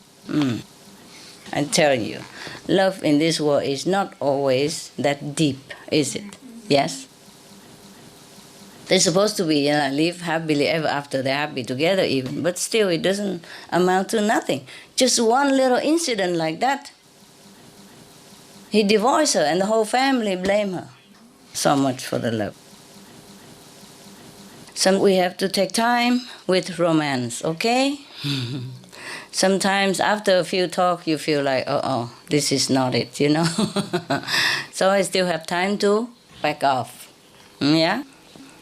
I tell you, love in this world is not always that deep, is it? Yes? They're supposed to be, live happily ever after, they're happy together even, but still it doesn't amount to nothing. Just one little incident like that, he divorced her and the whole family blame her. So much for the love. So we have to take time with romance, okay? Sometimes after a few talks, you feel like, oh, this is not it, you know? So I still have time to back off, yeah?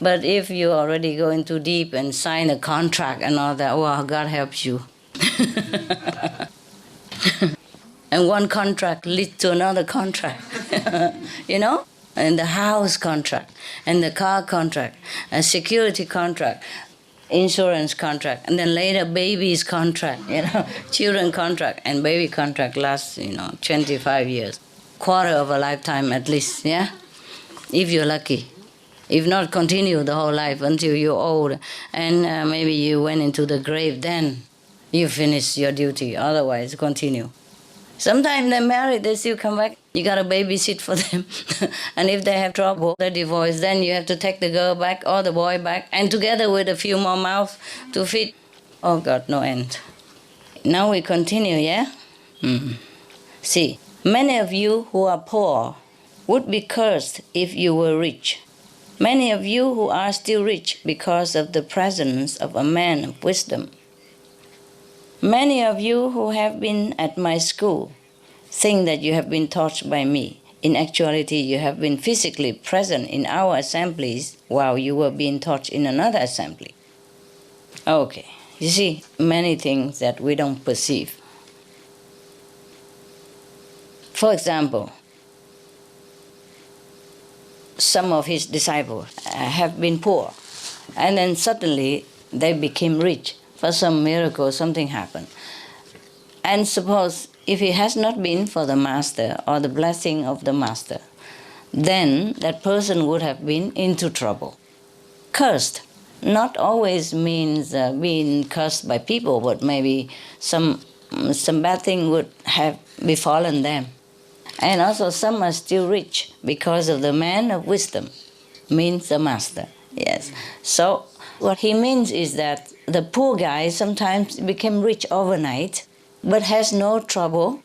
But if you already go in too deep and sign a contract and all that, well, God helps you. And one contract leads to another contract, you know? And the house contract, and the car contract, a security contract, insurance contract, and then later baby's contract, you know, children contract, and baby contract lasts, 25 years, quarter of a lifetime at least, yeah? If you're lucky. If not, continue the whole life until you're old, and maybe you went into the grave, then you finish your duty, otherwise continue. Sometimes they're married, they still come back. You got to babysit for them. And if they have trouble, they divorce, then you have to take the girl back or the boy back, and together with a few more mouths to feed. Oh God, no end. Now we continue, yeah? See, many of you who are poor would be cursed if you were rich. Many of you who are still rich because of the presence of a man of wisdom. Many of you who have been at my school think that you have been taught by me. In actuality, you have been physically present in our assemblies while you were being taught in another assembly. Okay, you see, many things that we don't perceive. For example, some of his disciples have been poor, and then suddenly they became rich. For some miracle, something happened. And suppose if it has not been for the master or the blessing of the master, then that person would have been into trouble. Cursed not always means being cursed by people, but maybe some bad thing would have befallen them. And also some are still rich because of the man of wisdom, means the master. Yes. So what he means is that the poor guy sometimes became rich overnight, but has no trouble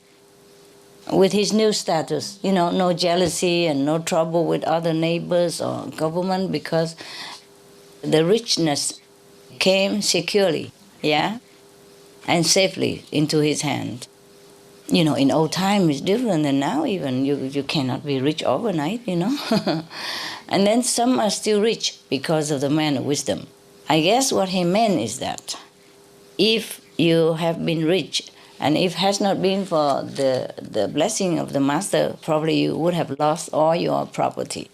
with his new status. No jealousy and no trouble with other neighbors or government, because the richness came securely, and safely into his hand. In old time it's different than now even. You cannot be rich overnight, And then some are still rich because of the man of wisdom. I guess what he meant is that if you have been rich, and if it has not been for the blessing of the master, probably you would have lost all your property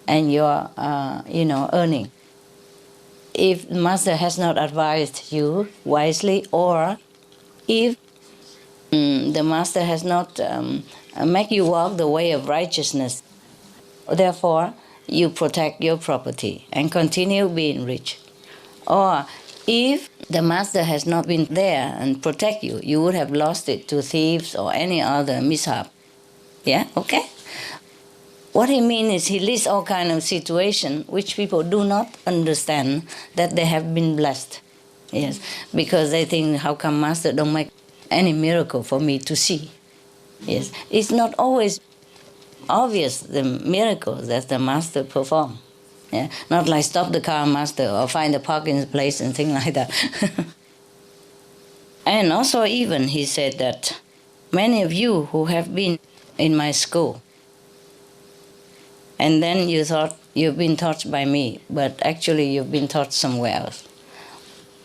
and your earning. If the master has not advised you wisely, or if the master has not make you walk the way of righteousness, therefore you protect your property and continue being rich. Or if the master has not been there and protect you, you would have lost it to thieves or any other mishap. Yeah, okay? What he means is he lists all kinds of situations which people do not understand that they have been blessed. Yes, because they think, how come master don't make any miracle for me to see? Yes, it's not always obvious the miracles that the master perform. Yeah, not like stop the car, master, or find a parking place and things like that. And also even he said that many of you who have been in my school, and then you thought you've been taught by me, but actually you've been taught somewhere else.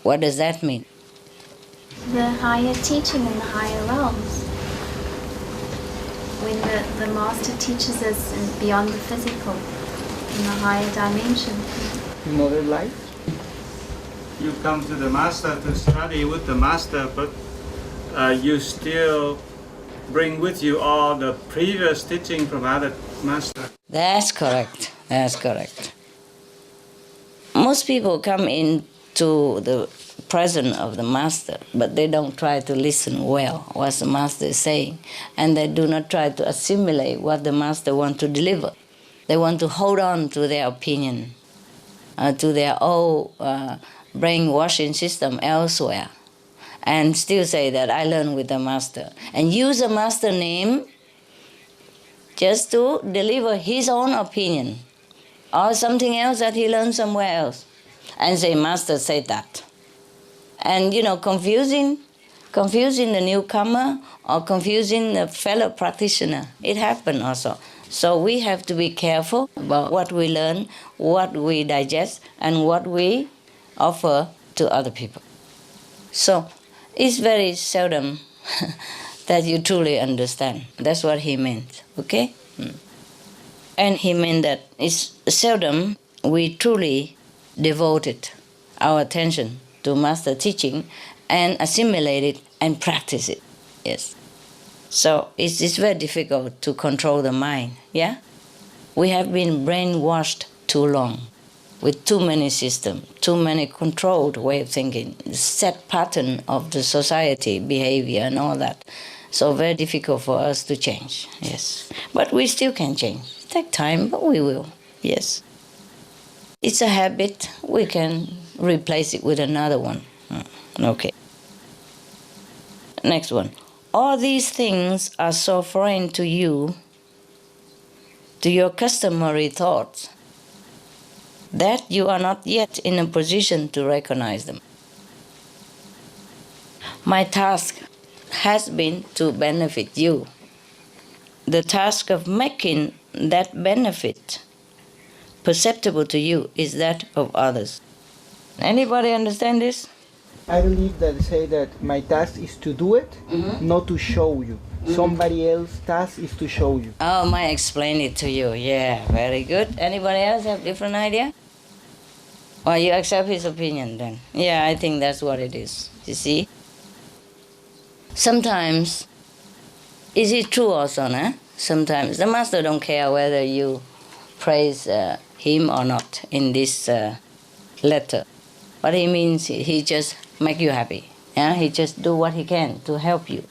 What does that mean? The higher teaching in the higher realms. When the master teaches us beyond the physical, in the higher dimension. Another life? You come to the master to study with the master, but you still bring with you all the previous teaching from other masters. That's correct. That's correct. Most people come into the presence of the master, but they don't try to listen well what the master is saying, and they do not try to assimilate what the master wants to deliver. They want to hold on to their opinion, to their old brainwashing system elsewhere, and still say that I learned with the master, and use the master name just to deliver his own opinion or something else that he learned somewhere else, and say master said that. And confusing the newcomer or confusing the fellow practitioner. It happened also. So we have to be careful about what we learn, what we digest, and what we offer to other people. So it's very seldom that you truly understand. That's what he meant, okay? And he meant that it's seldom we truly devoted our attention to master teaching and assimilate it and practice it, yes. So it's very difficult to control the mind, yeah? We have been brainwashed too long with too many systems, too many controlled way of thinking, set pattern of the society, behavior and all that. So very difficult for us to change, yes. But we still can change. It takes time, but we will, yes. It's a habit, we can replace it with another one. Okay. Next one. All these things are so foreign to you, to your customary thoughts, that you are not yet in a position to recognize them. My task has been to benefit you. The task of making that benefit perceptible to you is that of others. Anybody understand this? I believe that say that my task is to do it, not to show you. Somebody else's task is to show you. Oh, I explain it to you. Yeah, very good. Anybody else have different idea? Or you accept his opinion then? Yeah, I think that's what it is. You see? Sometimes, is it true also, no? Sometimes the master don't care whether you praise him or not in this letter. What he means, he just make you happy. Yeah? He just do what he can to help you.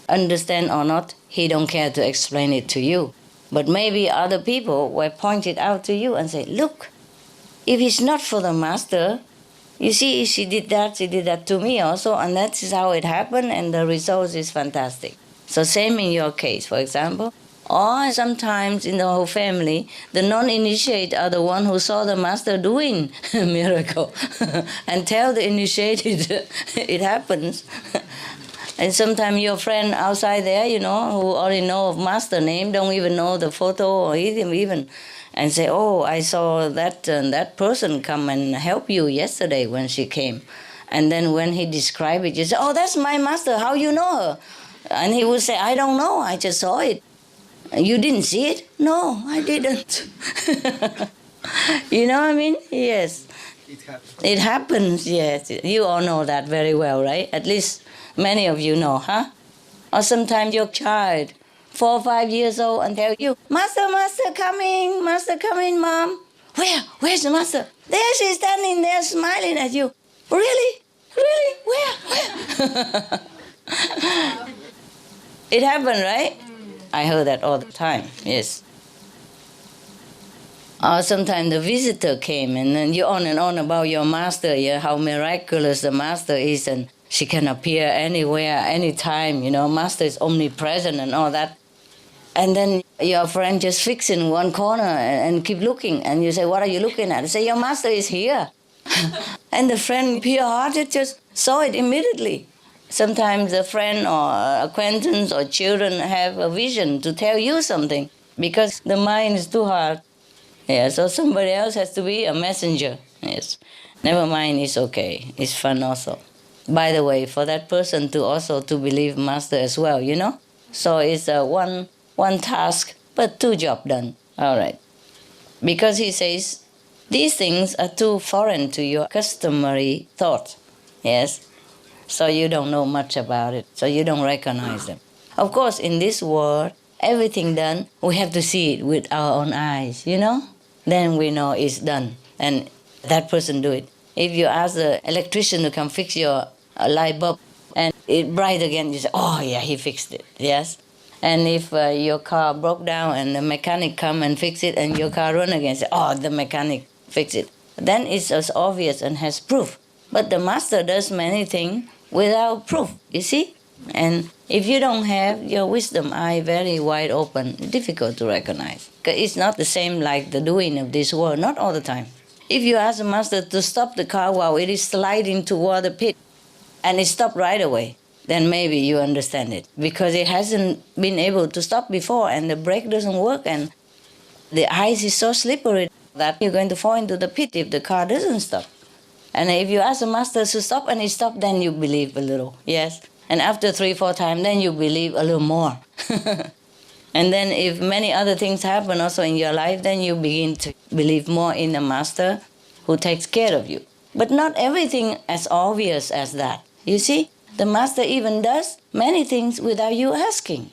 Understand or not, he don't care to explain it to you. But maybe other people will point it out to you and say, look, if it's not for the master, you see, she did that to me also, and that is how it happened, and the result is fantastic. So same in your case, for example. Or sometimes in the whole family, the non-initiate are the one who saw the master doing a miracle and tell the initiated it happens. And sometimes your friend outside there, you know, who only know of master name, don't even know the photo or even, and say, oh, I saw that person come and help you yesterday when she came. And then when he described it, you say, oh, that's my master, how you know her? And he would say, I don't know, I just saw it. You didn't see it? No, I didn't. You know what I mean? Yes. It happens. It happens, yes. You all know that very well, right? At least many of you know, huh? Or sometimes your child, 4 or 5 years old, and tell you, Master coming, Mom. Where's the master? There she's standing there smiling at you. Really? Where? It happened, right? I heard that all the time, yes. Or sometimes the visitor came and then you on and on about your master, yeah, how miraculous the master is, and she can appear anywhere, anytime, you know, master is omnipresent and all that. And then your friend just fix in one corner and keep looking, and you say, what are you looking at? You say, your master is here. And the friend, pure-hearted, just saw it immediately. Sometimes a friend or acquaintance or children have a vision to tell you something because the mind is too hard. Yeah, so somebody else has to be a messenger. Yes. Never mind, it's okay. It's fun also. By the way, for that person to also to believe master as well, you know? So it's one task, but 2 jobs done. All right. Because he says, these things are too foreign to your customary thought. Yes. So you don't know much about it, so you don't recognize them. Of course, in this world, everything done, we have to see it with our own eyes, you know? Then we know it's done, and that person do it. If you ask the electrician to come fix your light bulb, and it bright again, you say, oh yeah, he fixed it, yes? And if your car broke down and the mechanic come and fix it, and your car run again, say, oh, the mechanic fixed it. Then it's as obvious and has proof. But the master does many things without proof, you see? And if you don't have your wisdom eye very wide open, difficult to recognize. Because it's not the same like the doing of this world, not all the time. If you ask the master to stop the car while it is sliding toward the pit, and it stopped right away, then maybe you understand it. Because it hasn't been able to stop before, and the brake doesn't work, and the ice is so slippery that you're going to fall into the pit if the car doesn't stop. And if you ask the master to stop and he stopped, then you believe a little, yes? And after 3, 4 times, then you believe a little more. And then if many other things happen also in your life, then you begin to believe more in the master who takes care of you. But not everything as obvious as that. You see, the master even does many things without you asking.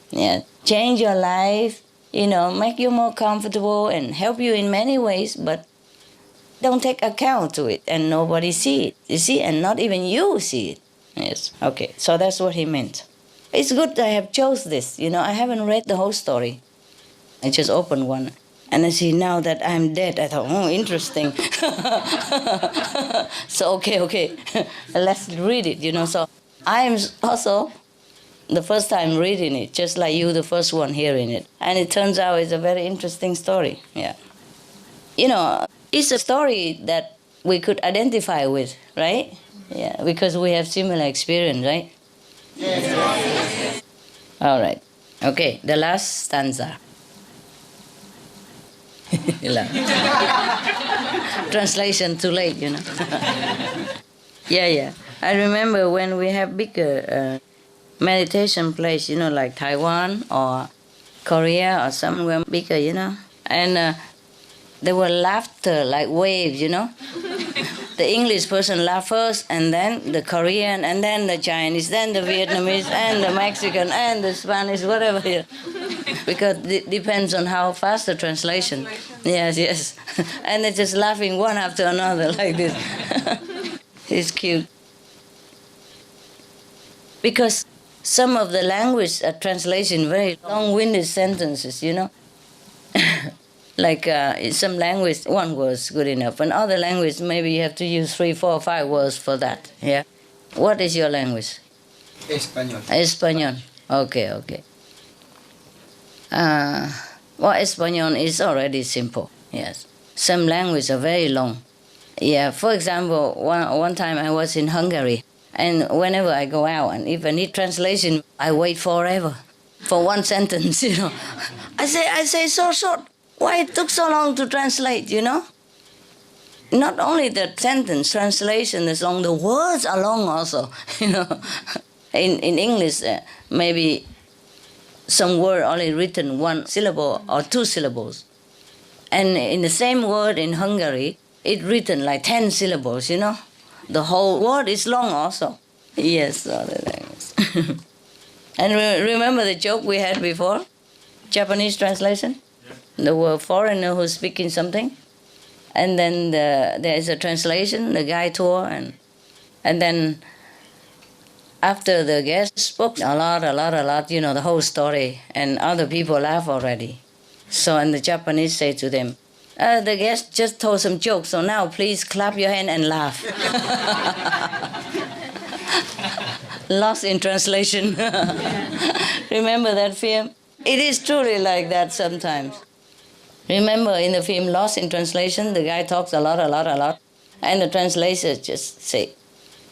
Yeah, change your life, you know, make you more comfortable and help you in many ways, but don't take account to it, and nobody see it, you see, and not even you see it. Yes, okay, so that's what he meant. It's good I have chose this, you know, I haven't read the whole story. I just opened one, and I see now that I'm dead, I thought, oh, interesting. So, okay, let's read it, you know, so I am also the first time reading it, just like you, the first one hearing it. And it turns out it's a very interesting story, yeah. it's a story that we could identify with, right? Yeah, because we have similar experience, right? Yes. All right. Okay, the last stanza. Translation too late, Yeah. I remember when we have bigger meditation place, like Taiwan or Korea or somewhere bigger, and there were laughter like waves, The English person laughed first, and then the Korean, and then the Chinese, then the Vietnamese, and the Mexican, and the Spanish, whatever. Because it depends on how fast the translation. Yes. And they're just laughing one after another like this. It's cute. Because some of the language translation very long-winded sentences, Like in some language, one word's good enough. In other language, maybe you have to use 3, 4, 5 words for that. Yeah. What is your language? Español. Español. Okay. Español is already simple. Yes. Some languages are very long. Yeah. For example, one time I was in Hungary, and whenever I go out, and if I need translation, I wait forever for one sentence. I say so short. Why it took so long to translate, Not only the sentence translation is long, the words are long also, In English, maybe some word only written 1 syllable or 2 syllables. And in the same word in Hungary, it written like 10 syllables, The whole word is long also. Yes, all the language. And remember the joke we had before? Japanese translation? There were foreigner who's speaking something, and then there is a translation, the guy tour, and then after the guest spoke a lot, the whole story, and other people laugh already. So, and the Japanese say to them, the guest just told some jokes, so now please clap your hand and laugh. Lost in translation. Remember that film? It is truly like that sometimes. Remember in the film Lost in Translation, the guy talks a lot, and the translator just say,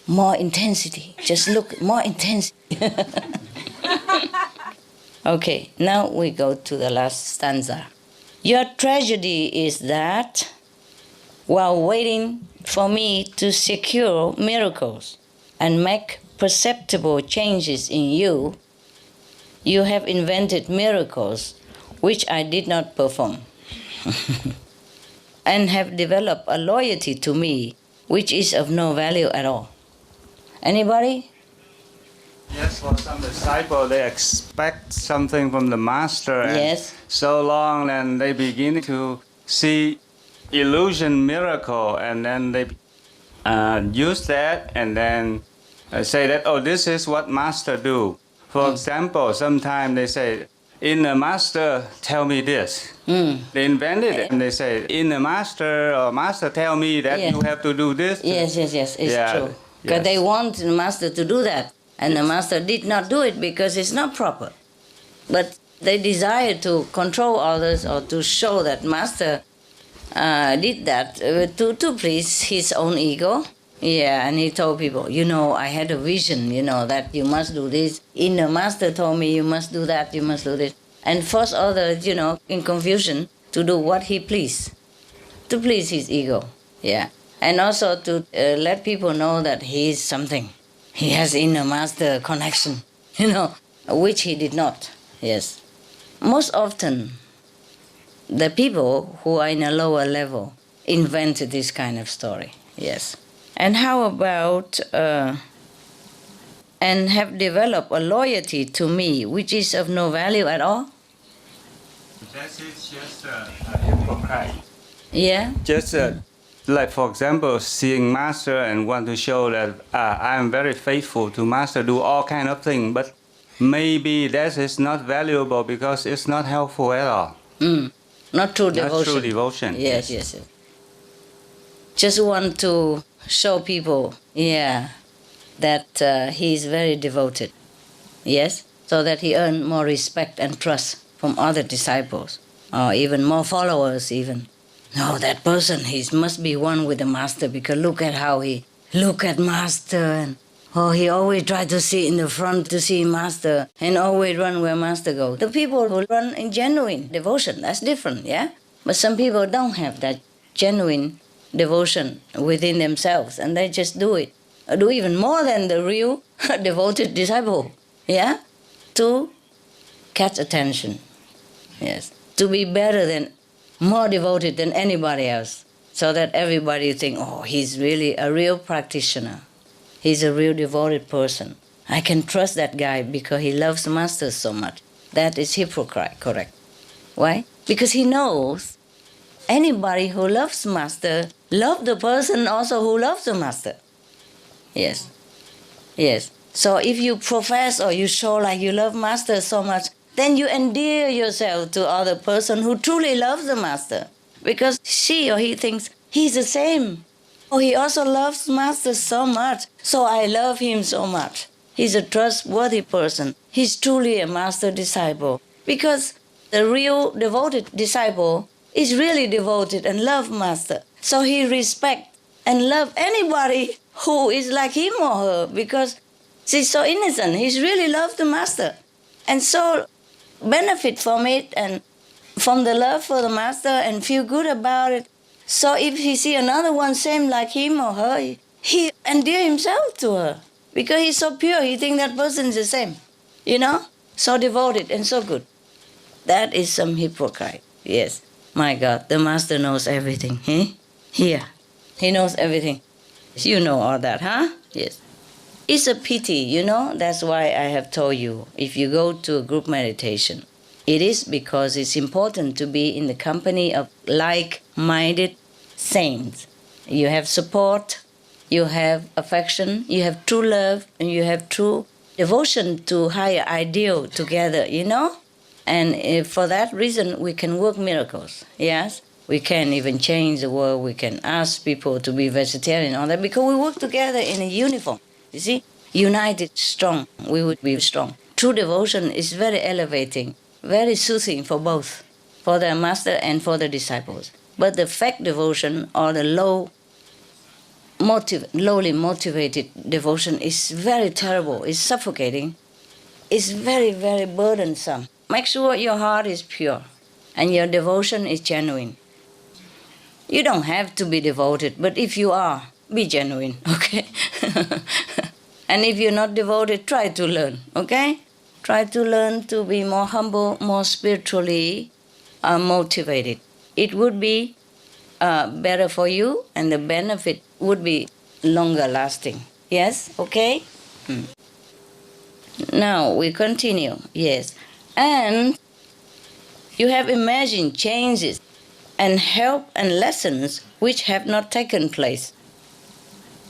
more intensity, just look, more intensity. Okay, now we go to the last stanza. Your tragedy is that while waiting for me to secure miracles and make perceptible changes in you, you have invented miracles which I did not perform. And have developed a loyalty to me which is of no value at all. Anybody? Yes, for some disciple, they expect something from the master. And Yes. so long, and they begin to see illusion miracle, and then they use that, and then say that, oh, this is what master do. For example, sometimes they say, in the master, tell me this. They invented it, and they say, in the master, or master tell me that you have to do this. Yes, it's true. Because they want the master to do that, and the master did not do it because it's not proper. But they desire to control others or to show that master did that to please his own ego. Yeah, and he told people, I had a vision, that you must do this. Inner master told me you must do that, you must do this. And force others, in confusion to do what he pleased, to please his ego. Yeah. And also to let people know that he is something. He has inner master connection, which he did not. Yes. Most often, the people who are in a lower level invented this kind of story. Yes. And how about, and have developed a loyalty to me, which is of no value at all? That is just hypocrite. Yeah? Just like, for example, seeing master and want to show that I am very faithful to master, do all kind of things, but maybe that is not valuable because it's not helpful at all. Not true devotion. Not true devotion. Yes. Just want to show people, that he is very devoted. Yes? So that he earn more respect and trust from other disciples, or even more followers even. no, that person, he must be one with the master because look at how he look at master and he always try to see in the front to see master and always run where master goes. The people who run in genuine devotion, that's different, yeah? But some people don't have that genuine devotion within themselves and they just do it. Do even more than the real devoted disciple, yeah? To catch attention, yes. To be better than, more devoted than anybody else, so that everybody think, oh, he's really a real practitioner. He's a real devoted person. I can trust that guy because he loves master so much. That is hypocrite, correct. Why? Because he knows anybody who loves master love the person also who loves the master. Yes. Yes. So if you profess or you show like you love master so much, then you endear yourself to other person who truly loves the master. Because she or he thinks he's the same. Oh, he also loves master so much, so I love him so much. He's a trustworthy person. He's truly a master disciple. Because the real devoted disciple is really devoted and love master. So he respect and love anybody who is like him or her because she's so innocent. He's really love the master. And so benefit from it and from the love for the master and feel good about it. So if he see another one same like him or her, he endear himself to her. Because he's so pure, he think that person is the same. You know? So devoted and so good. That is some hypocrite. Yes. My God, the master knows everything. Eh? Here. He knows everything. You know all that, huh? Yes. It's a pity, you know? That's why I have told you, if you go to a group meditation, it is because it's important to be in the company of like-minded saints. You have support, you have affection, you have true love, and you have true devotion to higher ideal together, you know? And for that reason, we can work miracles, yes? We can even change the world, we can ask people to be vegetarian and all that, because we work together in a uniform. You see, united, strong, we would be strong. True devotion is very elevating, very soothing for both, for the master and for the disciples. But the fake devotion or the lowly motivated devotion is very terrible, it's suffocating, it's very, very burdensome. Make sure your heart is pure and your devotion is genuine. You don't have to be devoted, but if you are, be genuine, okay? And if you're not devoted, try to learn, okay? Try to learn to be more humble, more spiritually motivated. It would be better for you and the benefit would be longer lasting. Yes, okay? Now we continue, yes. And you have imagined changes and help and lessons which have not taken place.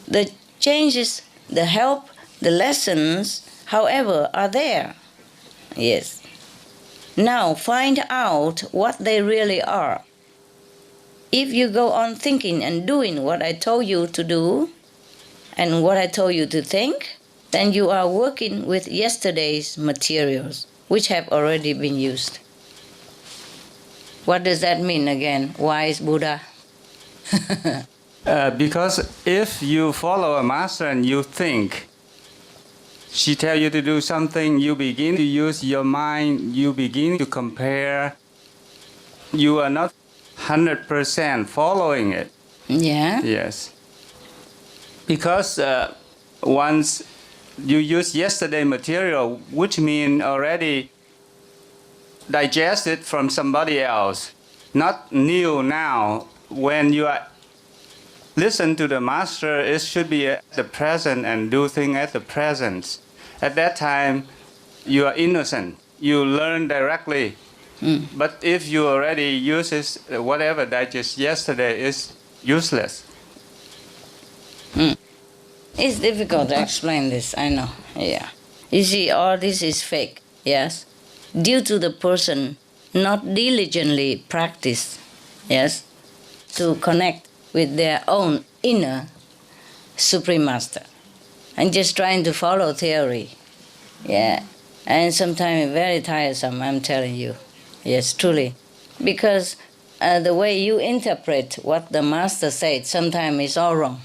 The changes, the help, the lessons, however, are there. Yes. Now find out what they really are. If you go on thinking and doing what I told you to do and what I told you to think, then you are working with yesterday's materials, which have already been used. What does that mean again? Wise Buddha? Because if you follow a master and you think, she tells you to do something, you begin to use your mind, you begin to compare, you are not 100% following it. Yeah? Yes. Because once you use yesterday material, which means already digested from somebody else, not new now. When you are listen to the master, it should be at the present and do things at the present. At that time, you are innocent. You learn directly. But if you already use it, whatever digest yesterday is useless. It's difficult to explain this, I know. Yeah. You see, all this is fake, yes? Due to the person not diligently practice, yes, to connect with their own inner Supreme Master. And just trying to follow theory. Yeah. And sometimes very tiresome, I'm telling you. Yes, truly. Because the way you interpret what the master said sometimes is all wrong.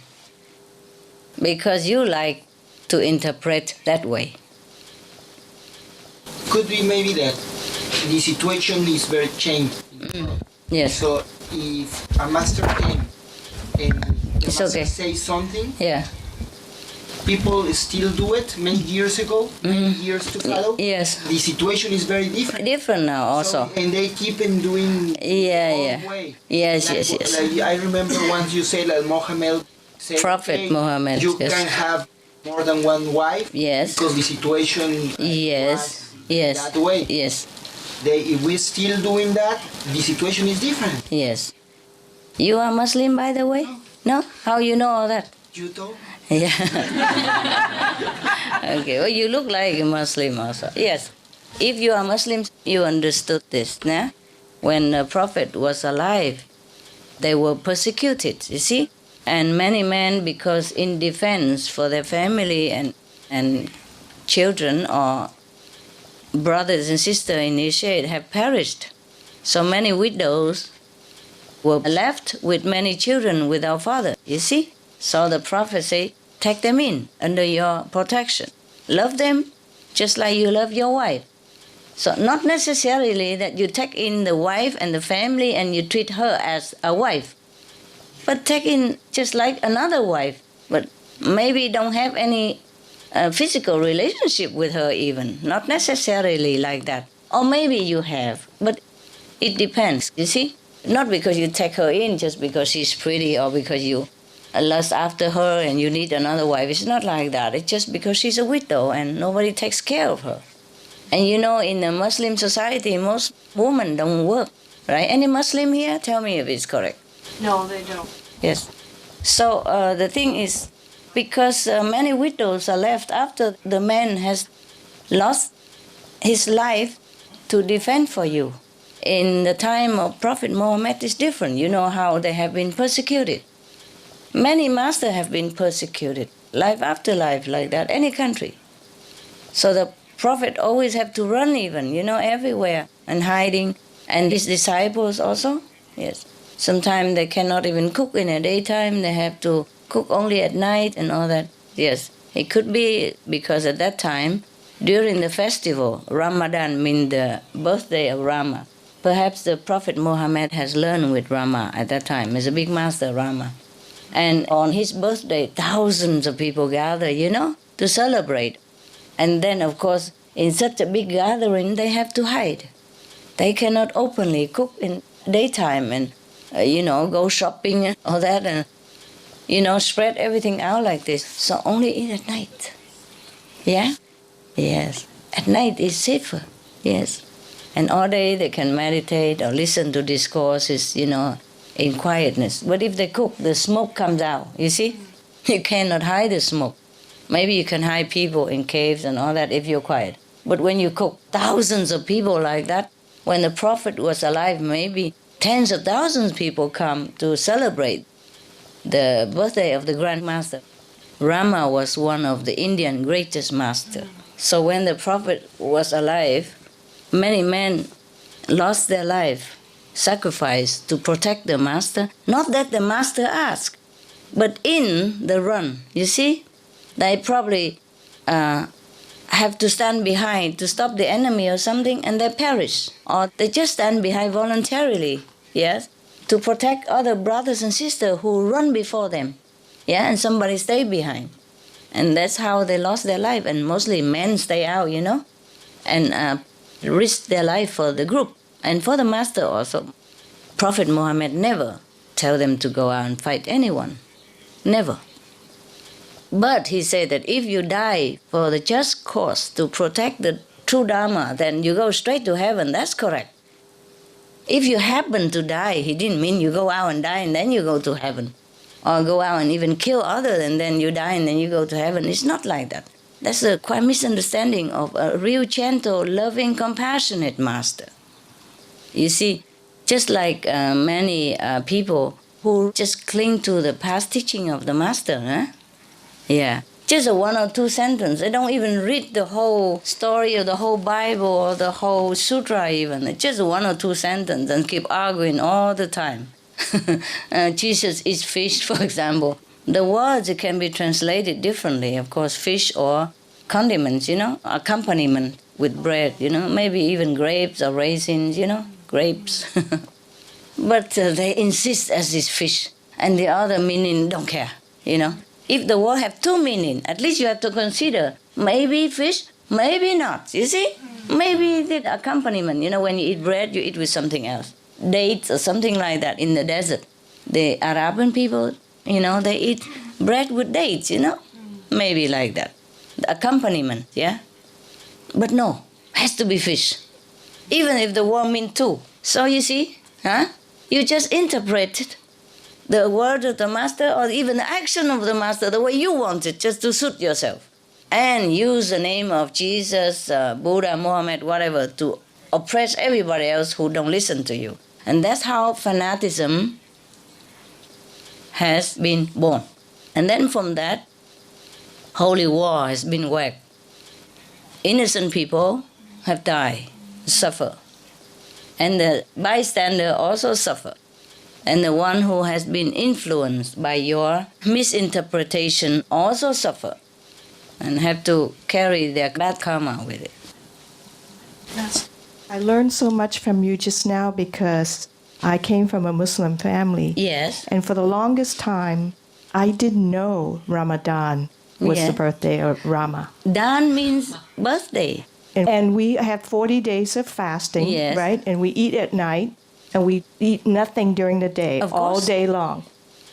Because you like to interpret that way. Could be maybe that the situation is very changed. Yes. So if a master came and the It's master okay. says something, Yeah. people still do it many years ago, many years to follow. Yes. The situation is very different. Different now also. So, and they keep on doing Yeah, all yeah. way. Yes, Like, yes, yes. like I remember once you said that Mohammed said, Prophet "Hey, Muhammad, you yes. can have more than one wife Yes. because the situation Yes. was Yes. that way. Yes. If we're still doing that, the situation is different. Yes. You are Muslim, by the way? No? How you know all that? You told? Yeah. Okay. Well, you look like a Muslim also. Yes. If you are Muslim, you understood this. Nah? When the Prophet was alive, they were persecuted, you see? And many men, because in defense for their family and children or brothers and sisters initiate have perished. So many widows were left with many children without father, you see? So the Prophet said, take them in under your protection. Love them just like you love your wife. So not necessarily that you take in the wife and the family and you treat her as a wife, but take in just like another wife, but maybe don't have any physical relationship with her even, not necessarily like that. Or maybe you have, but it depends, you see? Not because you take her in just because she's pretty or because you lust after her and you need another wife. It's not like that. It's just because she's a widow and nobody takes care of her. And you know, in a Muslim society, most women don't work, right? Any Muslim here? Tell me if it's correct. No, they don't. Yes. So the thing is, because many widows are left after the man has lost his life to defend for you. In the time of Prophet Muhammad, it's different. You know how they have been persecuted. Many masters have been persecuted, life after life, like that, any country. So the Prophet always have to run even, you know, everywhere and hiding. And his disciples also, yes. Sometimes they cannot even cook in the daytime. They have to cook only at night and all that. Yes, it could be because at that time, during the festival, Ramadan means the birthday of Rama. Perhaps the Prophet Muhammad has learned with Rama at that time. He's a big master, Rama. And on his birthday, thousands of people gather, you know, to celebrate. And then, of course, in such a big gathering, they have to hide. They cannot openly cook in daytime and, go shopping and all that and, spread everything out like this. So only eat at night. Yeah? Yes. At night is safer. Yes. And all day they can meditate or listen to discourses, in quietness. But if they cook, the smoke comes out, you see? You cannot hide the smoke. Maybe you can hide people in caves and all that if you're quiet. But when you cook thousands of people like that, when the Prophet was alive, maybe tens of thousands of people come to celebrate the birthday of the Grand Master. Rama was one of the Indian greatest masters. So when the Prophet was alive, many men lost their life, sacrificed to protect the master. Not that the master asked, but in the run, you see? They probably have to stand behind to stop the enemy or something, and they perish. Or they just stand behind voluntarily, yes, to protect other brothers and sisters who run before them. Yeah, and somebody stay behind. And that's how they lost their life. And mostly men stay out, and risk their life for the group and for the master also. Prophet Muhammad never tell them to go out and fight anyone. Never. But he said that if you die for the just cause to protect the true Dharma, then you go straight to heaven. That's correct. If you happen to die, he didn't mean you go out and die and then you go to heaven. Or go out and even kill others and then you die and then you go to heaven. It's not like that. That's a quite misunderstanding of a real gentle, loving, compassionate master. You see, just like many people who just cling to the past teaching of the master, Yeah. Just a one or two sentences. They don't even read the whole story or the whole Bible or the whole sutra even. Just one or two sentences and keep arguing all the time. Jesus eats fish, for example. The words can be translated differently, of course, fish or condiments, accompaniment with bread, maybe even grapes or raisins, grapes. But they insist as is fish, and the other meaning don't care, If the word have two meaning, at least you have to consider maybe fish, maybe not, you see? Maybe the accompaniment, when you eat bread, you eat with something else. Dates or something like that in the desert. The Arabian people, they eat bread with dates, Maybe like that. The accompaniment, yeah? But no, has to be fish. Even if the word means two. So you see, you just interpreted the word of the master or even the action of the master the way you want it, just to suit yourself. And use the name of Jesus, Buddha, Muhammad, whatever, to oppress everybody else who don't listen to you. And that's how fanaticism has been born. And then from that, holy war has been waged. Innocent people have died, suffer. And the bystander also suffer. And the one who has been influenced by your misinterpretation also suffer and have to carry their bad karma with it. I learned so much from you just now because I came from a Muslim family. Yes. And for the longest time, I didn't know Ramadan was the birthday of Rama. Dan means birthday. And we have 40 days of fasting, Yes. right? And we eat at night, and we eat nothing during the day, Of all course. day long.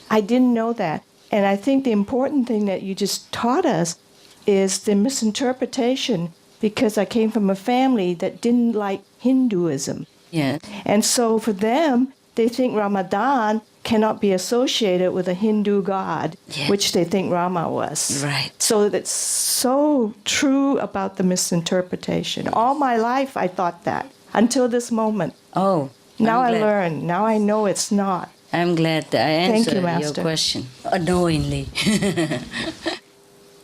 I didn't know that. And I think the important thing that you just taught us is the misinterpretation, because I came from a family that didn't like Hinduism. Yes. And so for them, they think Ramadan cannot be associated with a Hindu god, Yeah. which they think Rama was. Right. So that's so true about the misinterpretation. All my life I thought that, until this moment. Oh. Now I'm I glad. learn. Now I know it's not. I'm glad that I Thank answered you, your Master. question unknowingly.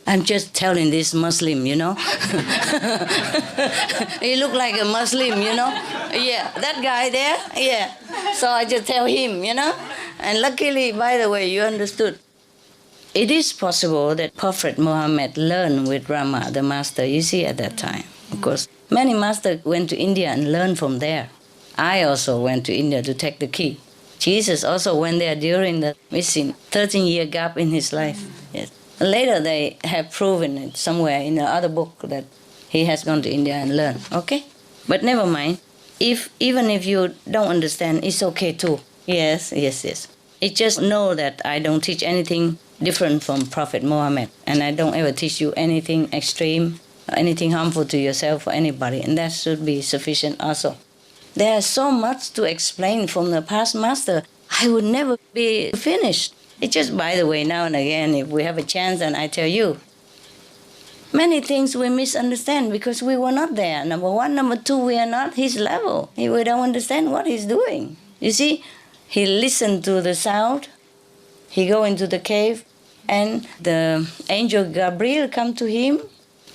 I'm just telling this Muslim, He look like a Muslim, Yeah, that guy there, yeah. So I just tell him, And luckily, by the way, you understood. It is possible that Prophet Muhammad learned with Rama, the master, you see, at that time. Of course, many masters went to India and learned from there. I also went to India to take the key. Jesus also went there during the missing 13-year gap in his life. Yes. Later, they have proven it somewhere in the other book that he has gone to India and learned. Okay? But never mind. Even if you don't understand, it's okay too. Yes. It just know that I don't teach anything different from Prophet Muhammad. And I don't ever teach you anything extreme, anything harmful to yourself or anybody. And that should be sufficient also. There's so much to explain from the past master. I would never be finished. It's just, by the way, now and again, if we have a chance, and I tell you, many things we misunderstand because we were not there. Number one. Number two, we are not his level. We don't understand what he's doing. You see, he listened to the sound. He go into the cave, and the angel Gabriel come to him.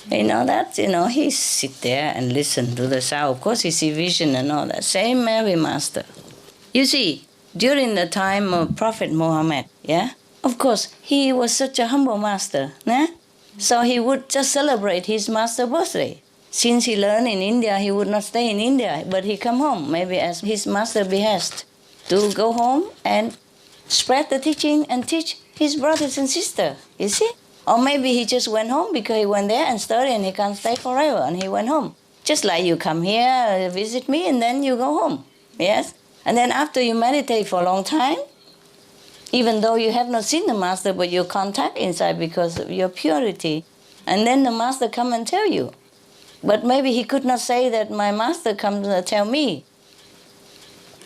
He sit there and listen to the sound. Of course, he see vision and all that. Same Mary Master. You see, during the time of Prophet Muhammad, of course, he was such a humble master, So he would just celebrate his master's birthday. Since he learned in India, he would not stay in India, but he come home, maybe as his master behest, to go home and spread the teaching and teach his brothers and sisters, you see? Or maybe he just went home because he went there and studied and he can't stay forever, and he went home. Just like you come here, visit me, and then you go home, yes? And then after you meditate for a long time, even though you have not seen the master, but you contact inside because of your purity, and then the master come and tell you. But maybe he could not say that my master come to tell me.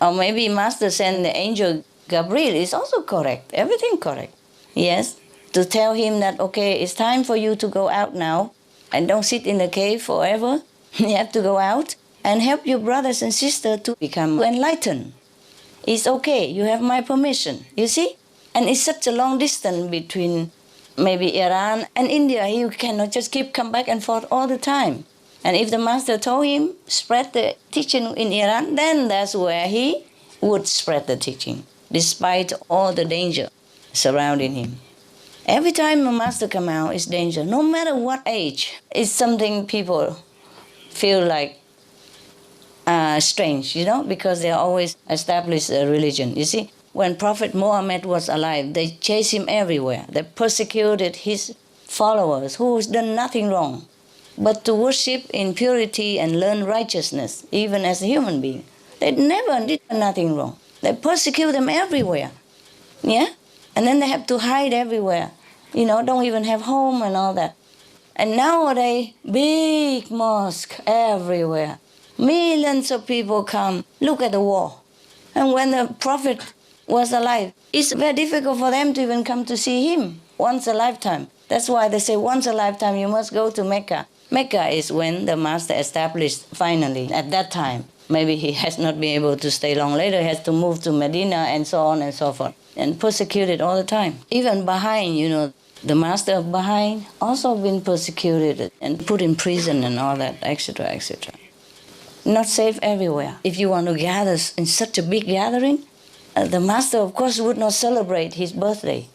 Or maybe master send the angel Gabriel is also correct, everything correct, yes? To tell him that, okay, it's time for you to go out now and don't sit in the cave forever. You have to go out and help your brothers and sisters to become enlightened. It's okay, you have my permission, you see? And it's such a long distance between maybe Iran and India, he cannot just keep come back and forth all the time. And if the master told him, spread the teaching in Iran, then that's where he would spread the teaching, despite all the danger surrounding him. Every time a master come out, it's danger, no matter what age. It's something people feel like strange, because they always establish a religion. You see, when Prophet Muhammad was alive, they chased him everywhere. They persecuted his followers who's done nothing wrong, but to worship in purity and learn righteousness, even as a human being. They never did nothing wrong. They persecute them everywhere. Yeah? And then they have to hide everywhere. Don't even have home and all that. And nowadays, big mosque everywhere. Millions of people come. Look at the wall. And when the Prophet was alive, it's very difficult for them to even come to see him once a lifetime. That's why they say once a lifetime you must go to Mecca. Mecca is when the master established finally at that time. Maybe he has not been able to stay long. Later he has to move to Medina and so on and so forth. And persecuted all the time. Even Baha'in, the master of Baha'in also been persecuted and put in prison and all that, etc., etc. Not safe everywhere. If you want to gather in such a big gathering, the master, of course, would not celebrate his birthday.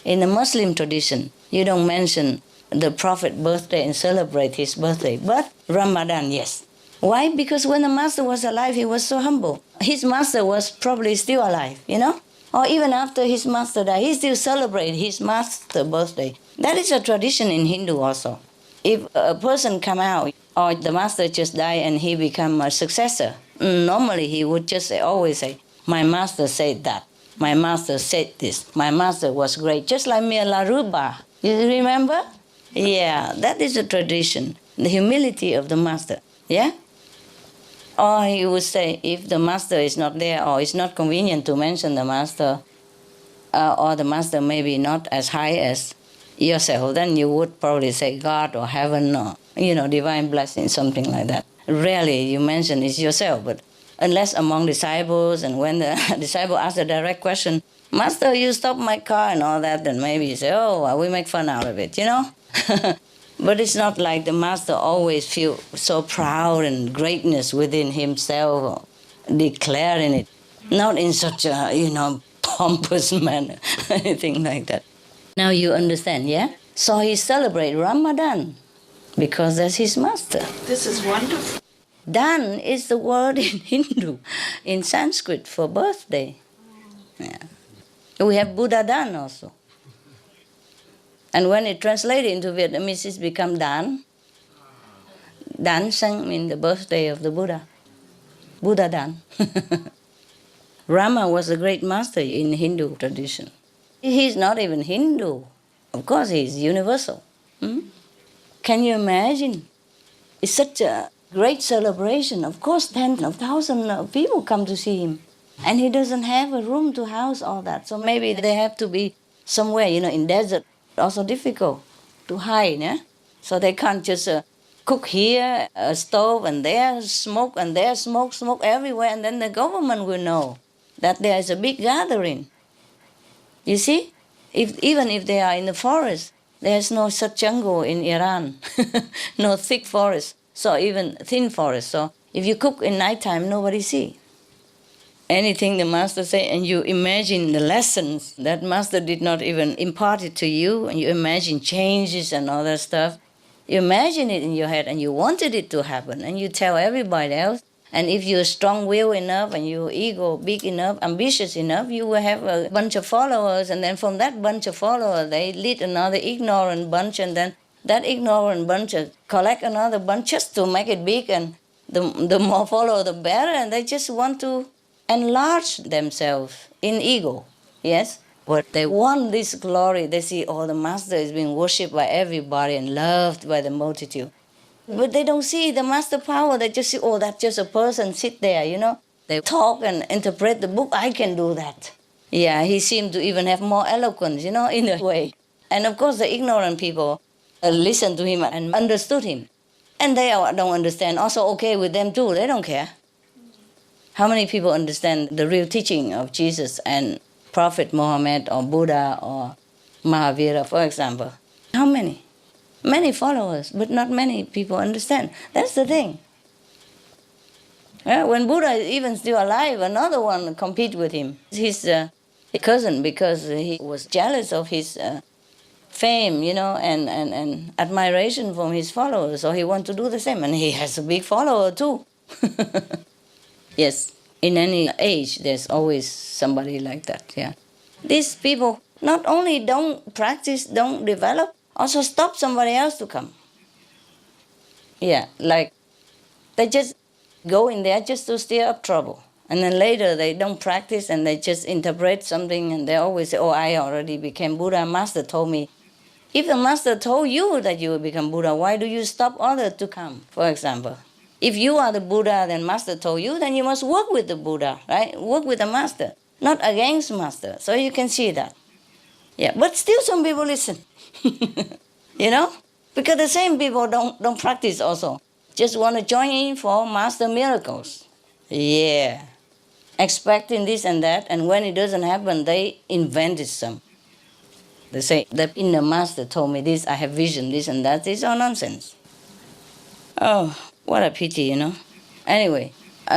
In the Muslim tradition, you don't mention the Prophet's birthday and celebrate his birthday. But Ramadan, yes. Why? Because when the master was alive, he was so humble. His master was probably still alive, Or even after his master died, he still celebrated his master's birthday. That is a tradition in Hindu also. If a person come out, or the master just died and he become a successor, normally he would just always say, my master said that. My master said this. My master was great. Just like Mela Ruba. You remember? Yeah, that is a tradition. The humility of the master. Yeah? Or he would say, if the master is not there, or it's not convenient to mention the master, or the master may be not as high as yourself, then you would probably say God or heaven or, divine blessing, something like that. Rarely you mention it's yourself, but unless among disciples, and when the disciple asks a direct question, Master, you stopped my car and all that, then maybe you say, we make fun out of it, But it's not like the master always feel so proud and greatness within himself, or declaring it. Not in such a, pompous manner, anything like that. Now you understand, yeah? So he celebrates Ramadan because that's his master. This is wonderful. Dan is the word in Hindu, in Sanskrit for birthday. Yeah. We have Buddha Dan also. And when it translated into Vietnamese, it's become Dan. Dan Sang means the birthday of the Buddha. Buddha Dan. Rama was a great master in Hindu tradition. He's not even Hindu. Of course, he's universal. Can you imagine? It's such a great celebration. Of course, tens of thousands of people come to see him. And he doesn't have a room to house all that. So maybe they have to be somewhere, in desert. Also difficult to hide, yeah? So they can't just cook here, a stove, and there smoke, and there smoke everywhere, and then the government will know that there is a big gathering. You see? Even if they are in the forest, there's no such jungle in Iran, no thick forest, so even thin forest. So if you cook in nighttime, nobody see. Anything the master say, and you imagine the lessons that master did not even impart it to you, and you imagine changes and all that stuff. You imagine it in your head, and you wanted it to happen, and you tell everybody else. And if you're strong-willed enough, and your ego big enough, ambitious enough, you will have a bunch of followers, and then from that bunch of followers, they lead another ignorant bunch, and then that ignorant bunch collect another bunch just to make it big, and the more followers, the better, and they just want to enlarge themselves in ego, yes? But they want this glory. They see, the master is being worshipped by everybody and loved by the multitude. But they don't see the master power. They just see, that's just a person sit there, They talk and interpret the book. I can do that. Yeah, he seemed to even have more eloquence, in a way. And of course, the ignorant people listened to him and understood him. And they don't understand. Also okay with them too. They don't care. How many people understand the real teaching of Jesus and Prophet Muhammad or Buddha or Mahavira, for example. How many? Many followers, but not many people understand. That's the thing. Yeah, when Buddha is even still alive, another one compete with him. His cousin, because he was jealous of his fame, and admiration from his followers, so he wants to do the same. And he has a big follower too. Yes, in any age, there's always somebody like that, yeah. These people not only don't practice, don't develop, also stop somebody else to come. Yeah, like they just go in there just to stir up trouble. And then later they don't practice and they just interpret something and they always say, oh, I already became Buddha, Master told me. If the Master told you that you will become Buddha, why do you stop others to come, for example? If you are the Buddha, then Master told you, then you must work with the Buddha, right? Work with the Master, not against Master. So you can see that. Yeah, but still some people listen, because the same people don't practice also. Just want to join in for Master miracles. Yeah, expecting this and that, and when it doesn't happen, they invented some. They say, the inner Master told me this, I have vision, this and that. It's all nonsense. Oh, what a pity, Anyway,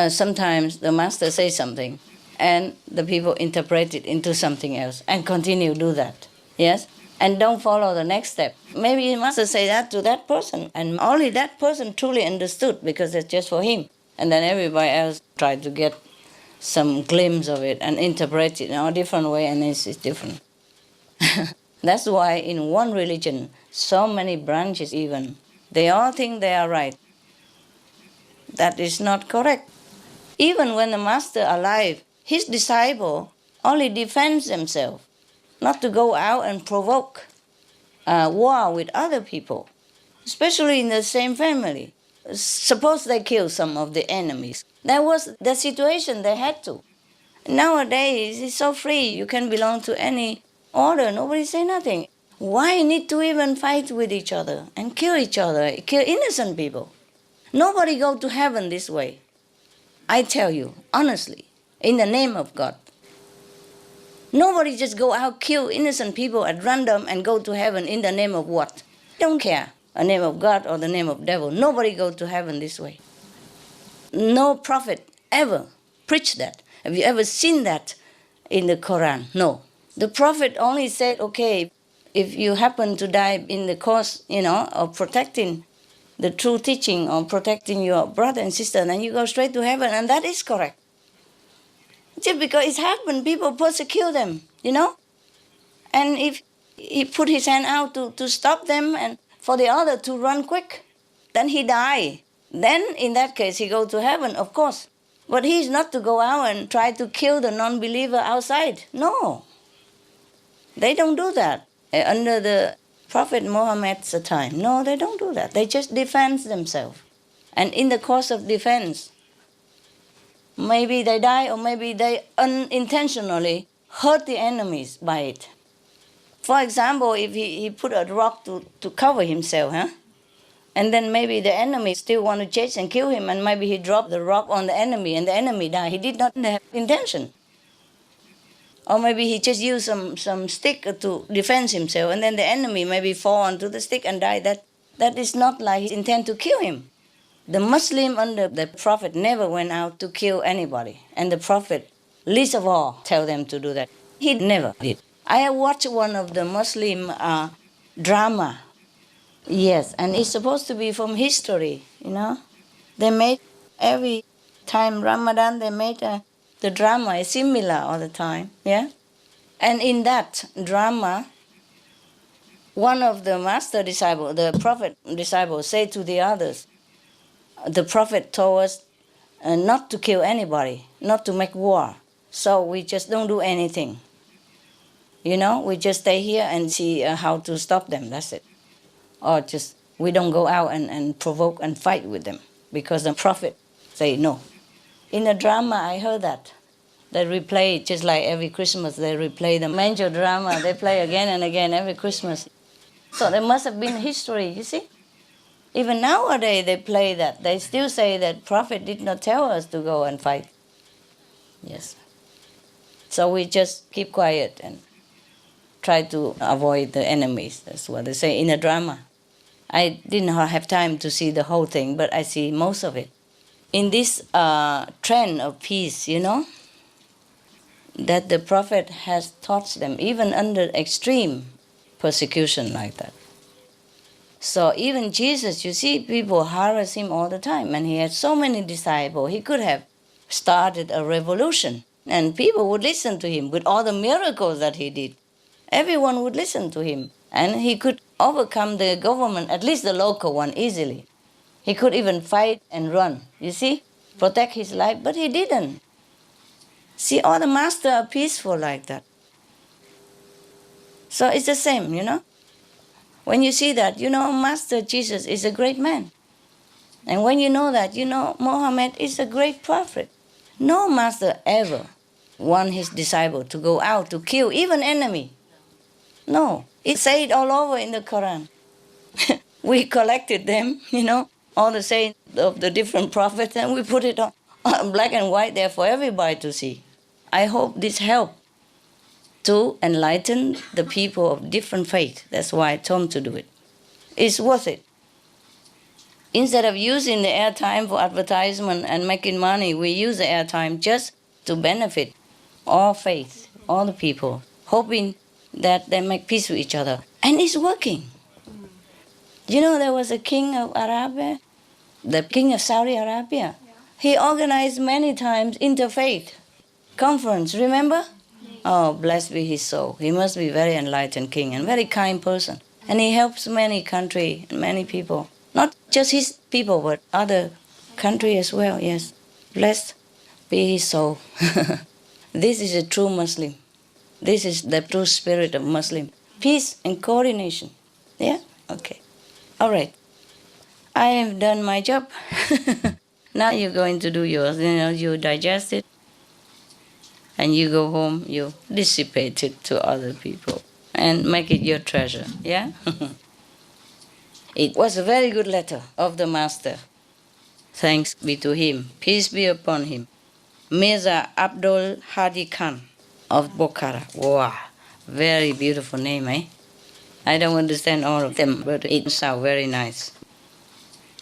sometimes the Master says something, and the people interpret it into something else and continue to do that. Yes? And don't follow the next step. Maybe the Master say that to that person, and only that person truly understood because it's just for him. And then everybody else tried to get some glimpse of it and interpret it in a different way, and it's different. That's why in one religion, so many branches even, they all think they are right. That is not correct. Even when the Master alive, his disciple only defends themselves, not to go out and provoke war with other people, especially in the same family. Suppose they kill some of the enemies. That was the situation they had to. Nowadays, it's so free. You can belong to any order. Nobody say nothing. Why need to even fight with each other and kill each other, kill innocent people? Nobody go to heaven this way. I tell you, honestly, in the name of God. Nobody just go out, kill innocent people at random and go to heaven in the name of what? Don't care, the name of God or the name of devil. Nobody go to heaven this way. No prophet ever preached that. Have you ever seen that in the Quran? No. The prophet only said, okay, if you happen to die in the cause, of protecting the true teaching or protecting your brother and sister, then you go straight to heaven, and that is correct. Just because it's happened, people persecute them, And if he put his hand out to stop them and for the other to run quick, then he die. Then in that case he go to heaven, of course. But he is not to go out and try to kill the non-believer outside. No. They don't do that. Under the Prophet Muhammad's time. No, they don't do that. They just defend themselves. And in the course of defense, maybe they die or maybe they unintentionally hurt the enemies by it. For example, if he put a rock to cover himself, and then maybe the enemy still want to chase and kill him, and maybe he dropped the rock on the enemy and the enemy died. He did not have intention. Or maybe he just used some stick to defend himself, and then the enemy maybe fall onto the stick and die. That is not like he intend to kill him. The Muslim under the Prophet never went out to kill anybody. And the Prophet, least of all, tell them to do that. He never did. I have watched one of the Muslim drama. Yes, and it's supposed to be from history, They made, every time Ramadan, they made the drama is similar all the time, yeah? And in that drama, one of the master disciples, the Prophet disciples, say to the others, the Prophet told us not to kill anybody, not to make war. So we just don't do anything. We just stay here and see how to stop them, that's it. Or just, we don't go out and provoke and fight with them because the Prophet say no. In the drama, I heard that. They replay it just like every Christmas. They replay the manger drama. They play again and again every Christmas. So there must have been history, you see. Even nowadays they play that. They still say that Prophet did not tell us to go and fight. Yes. So we just keep quiet and try to avoid the enemies. That's what they say in a drama. I didn't have time to see the whole thing, but I see most of it. In this trend of peace, that the Prophet has taught them, even under extreme persecution like that. So even Jesus, you see, people harass him all the time, and he had so many disciples. He could have started a revolution, and people would listen to him with all the miracles that he did. Everyone would listen to him, and he could overcome the government, at least the local one, easily. He could even fight and run, you see, protect his life, but he didn't. See, all the masters are peaceful like that. So it's the same, When you see that, Master Jesus is a great man. And when you know that, Muhammad is a great prophet. No master ever want his disciple to go out to kill even enemy. No, it's said all over in the Quran. We collected them, all the sayings of the different prophets, and we put it on black and white there for everybody to see. I hope this helps to enlighten the people of different faith. That's why I told them to do it. It's worth it. Instead of using the airtime for advertisement and making money, we use the airtime just to benefit all faith, all the people, hoping that they make peace with each other. And it's working. There was a king of Arabia, the king of Saudi Arabia. He organized many times interfaith conference, remember? Oh, blessed be his soul. He must be a very enlightened king and very kind person. And he helps many countries and many people. Not just his people, but other countries as well, yes. Blessed be his soul. This is a true Muslim. This is the true spirit of Muslim. Peace and coordination. Yeah? Okay. All right. I have done my job. Now you're going to do yours. You digest it. And you go home, you dissipate it to other people. And make it your treasure. Yeah? It was a very good letter of the Master. Thanks be to him. Peace be upon him. Mirza Abdul Hadi Khan of Bokhara. Wow, very beautiful name, eh? I don't understand all of them, but it sounds very nice.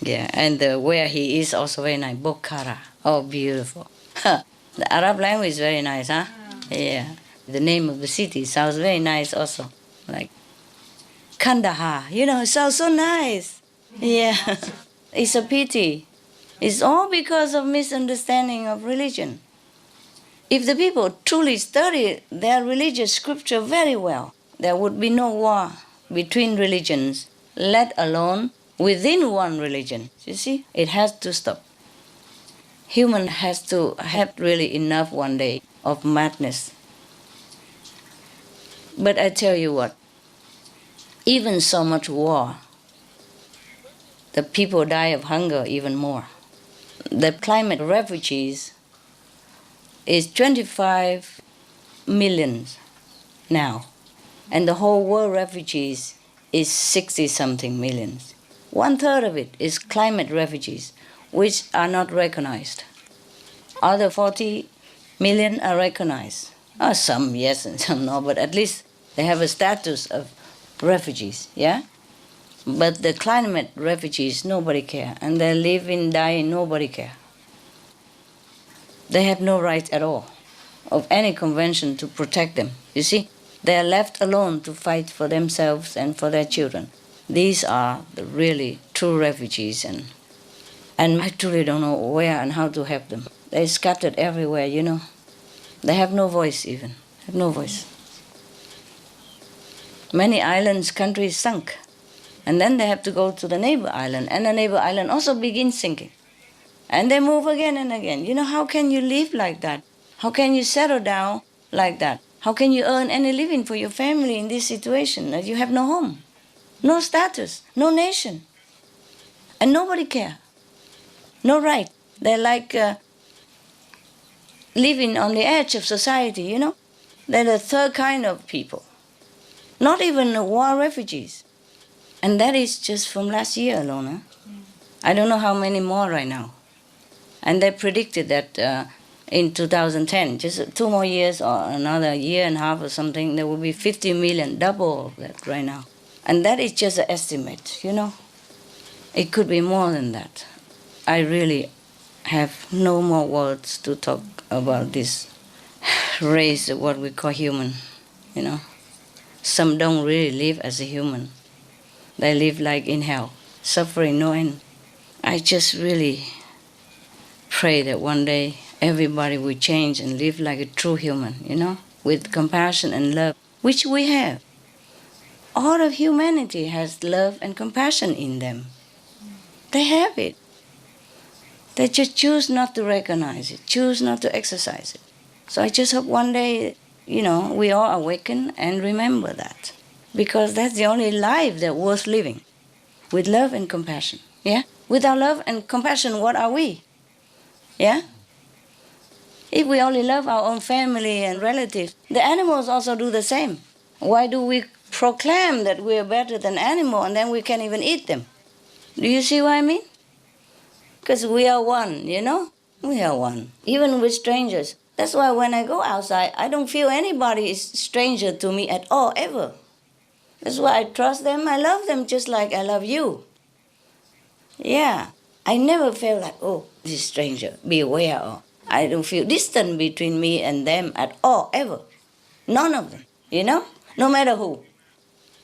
Yeah, and where he is also very nice. Bokhara. Oh, beautiful. The Arab language is very nice, huh? Yeah. The name of the city sounds very nice also. Like Kandahar. It sounds so nice. Yeah. It's a pity. It's all because of misunderstanding of religion. If the people truly study their religious scripture very well, there would be no war between religions, let alone within one religion. You see, it has to stop. Human has to have really enough one day of madness. But I tell you what, even so much war, the people die of hunger even more. The climate refugees is 25 million now, and the whole world refugees is 60-something millions. 1/3 of it is climate refugees, which are not recognized. Other 40 million are recognized. Some yes and some no, but at least they have a status of refugees, yeah? But the climate refugees, nobody care. And they live in dying, nobody care. They have no right at all of any convention to protect them. You see, they are left alone to fight for themselves and for their children. These are the really true refugees, and I truly don't know where and how to help them. They're scattered everywhere, They have no voice even, have no voice. Many islands, countries sunk. And then they have to go to the neighbor island, and the neighbor island also begins sinking. And they move again and again. How can you live like that? How can you settle down like that? How can you earn any living for your family in this situation that you have no home, no status, no nation, and nobody care, no right? They're like living on the edge of society, They're the third kind of people, not even war refugees. And that is just from last year alone. Huh? I don't know how many more right now. And they predicted that in 2010, just 2 more years or another year and a half or something, there will be 50 million, double that right now. And that is just an estimate, you know. It could be more than that. I really have no more words to talk about this race, what we call human, you know. Some don't really live as a human. They live like in hell, suffering no end. I just really pray that one day everybody will change and live like a true human, you know, with compassion and love, which we have. All of humanity has love and compassion in them. They have it. They just choose not to recognize it, choose not to exercise it. So I just hope one day, you know, we all awaken and remember that. Because that's the only life that's worth living, with love and compassion, yeah? Without love and compassion, what are we? Yeah? If we only love our own family and relatives, the animals also do the same. Why do we proclaim that we are better than animals and then we can't even eat them? Do you see what I mean? Because we are one, you know? We are one, even with strangers. That's why when I go outside, I don't feel anybody is stranger to me at all, ever. That's why I trust them, I love them just like I love you. Yeah, I never feel like, oh, this stranger, be aware of. I don't feel distance between me and them at all, ever. None of them, you know? No matter who.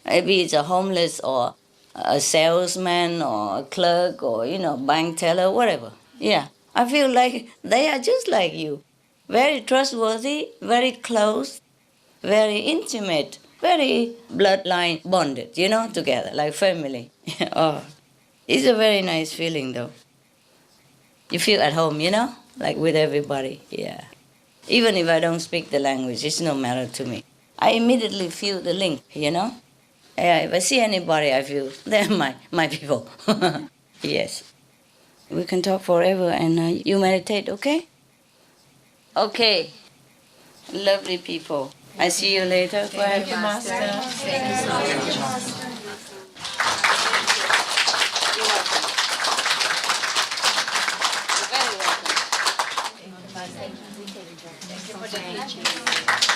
Maybe it's a homeless or a salesman or a clerk or, you know, bank teller, whatever. Yeah, I feel like they are just like you. Very trustworthy, very close, very intimate, very bloodline bonded, you know, together, like family. Oh, it's a very nice feeling, though. You feel at home, you know, like with everybody, yeah. Even if I don't speak the language, it's no matter to me. I immediately feel the link, you know. Yeah, if I see anybody, I feel they're my people. Yes. We can talk forever and you meditate, okay? Okay. Lovely people. I see you later. Thank you, Master. Thank you so much, Master. You're welcome. You're very welcome. Thank you for the teaching.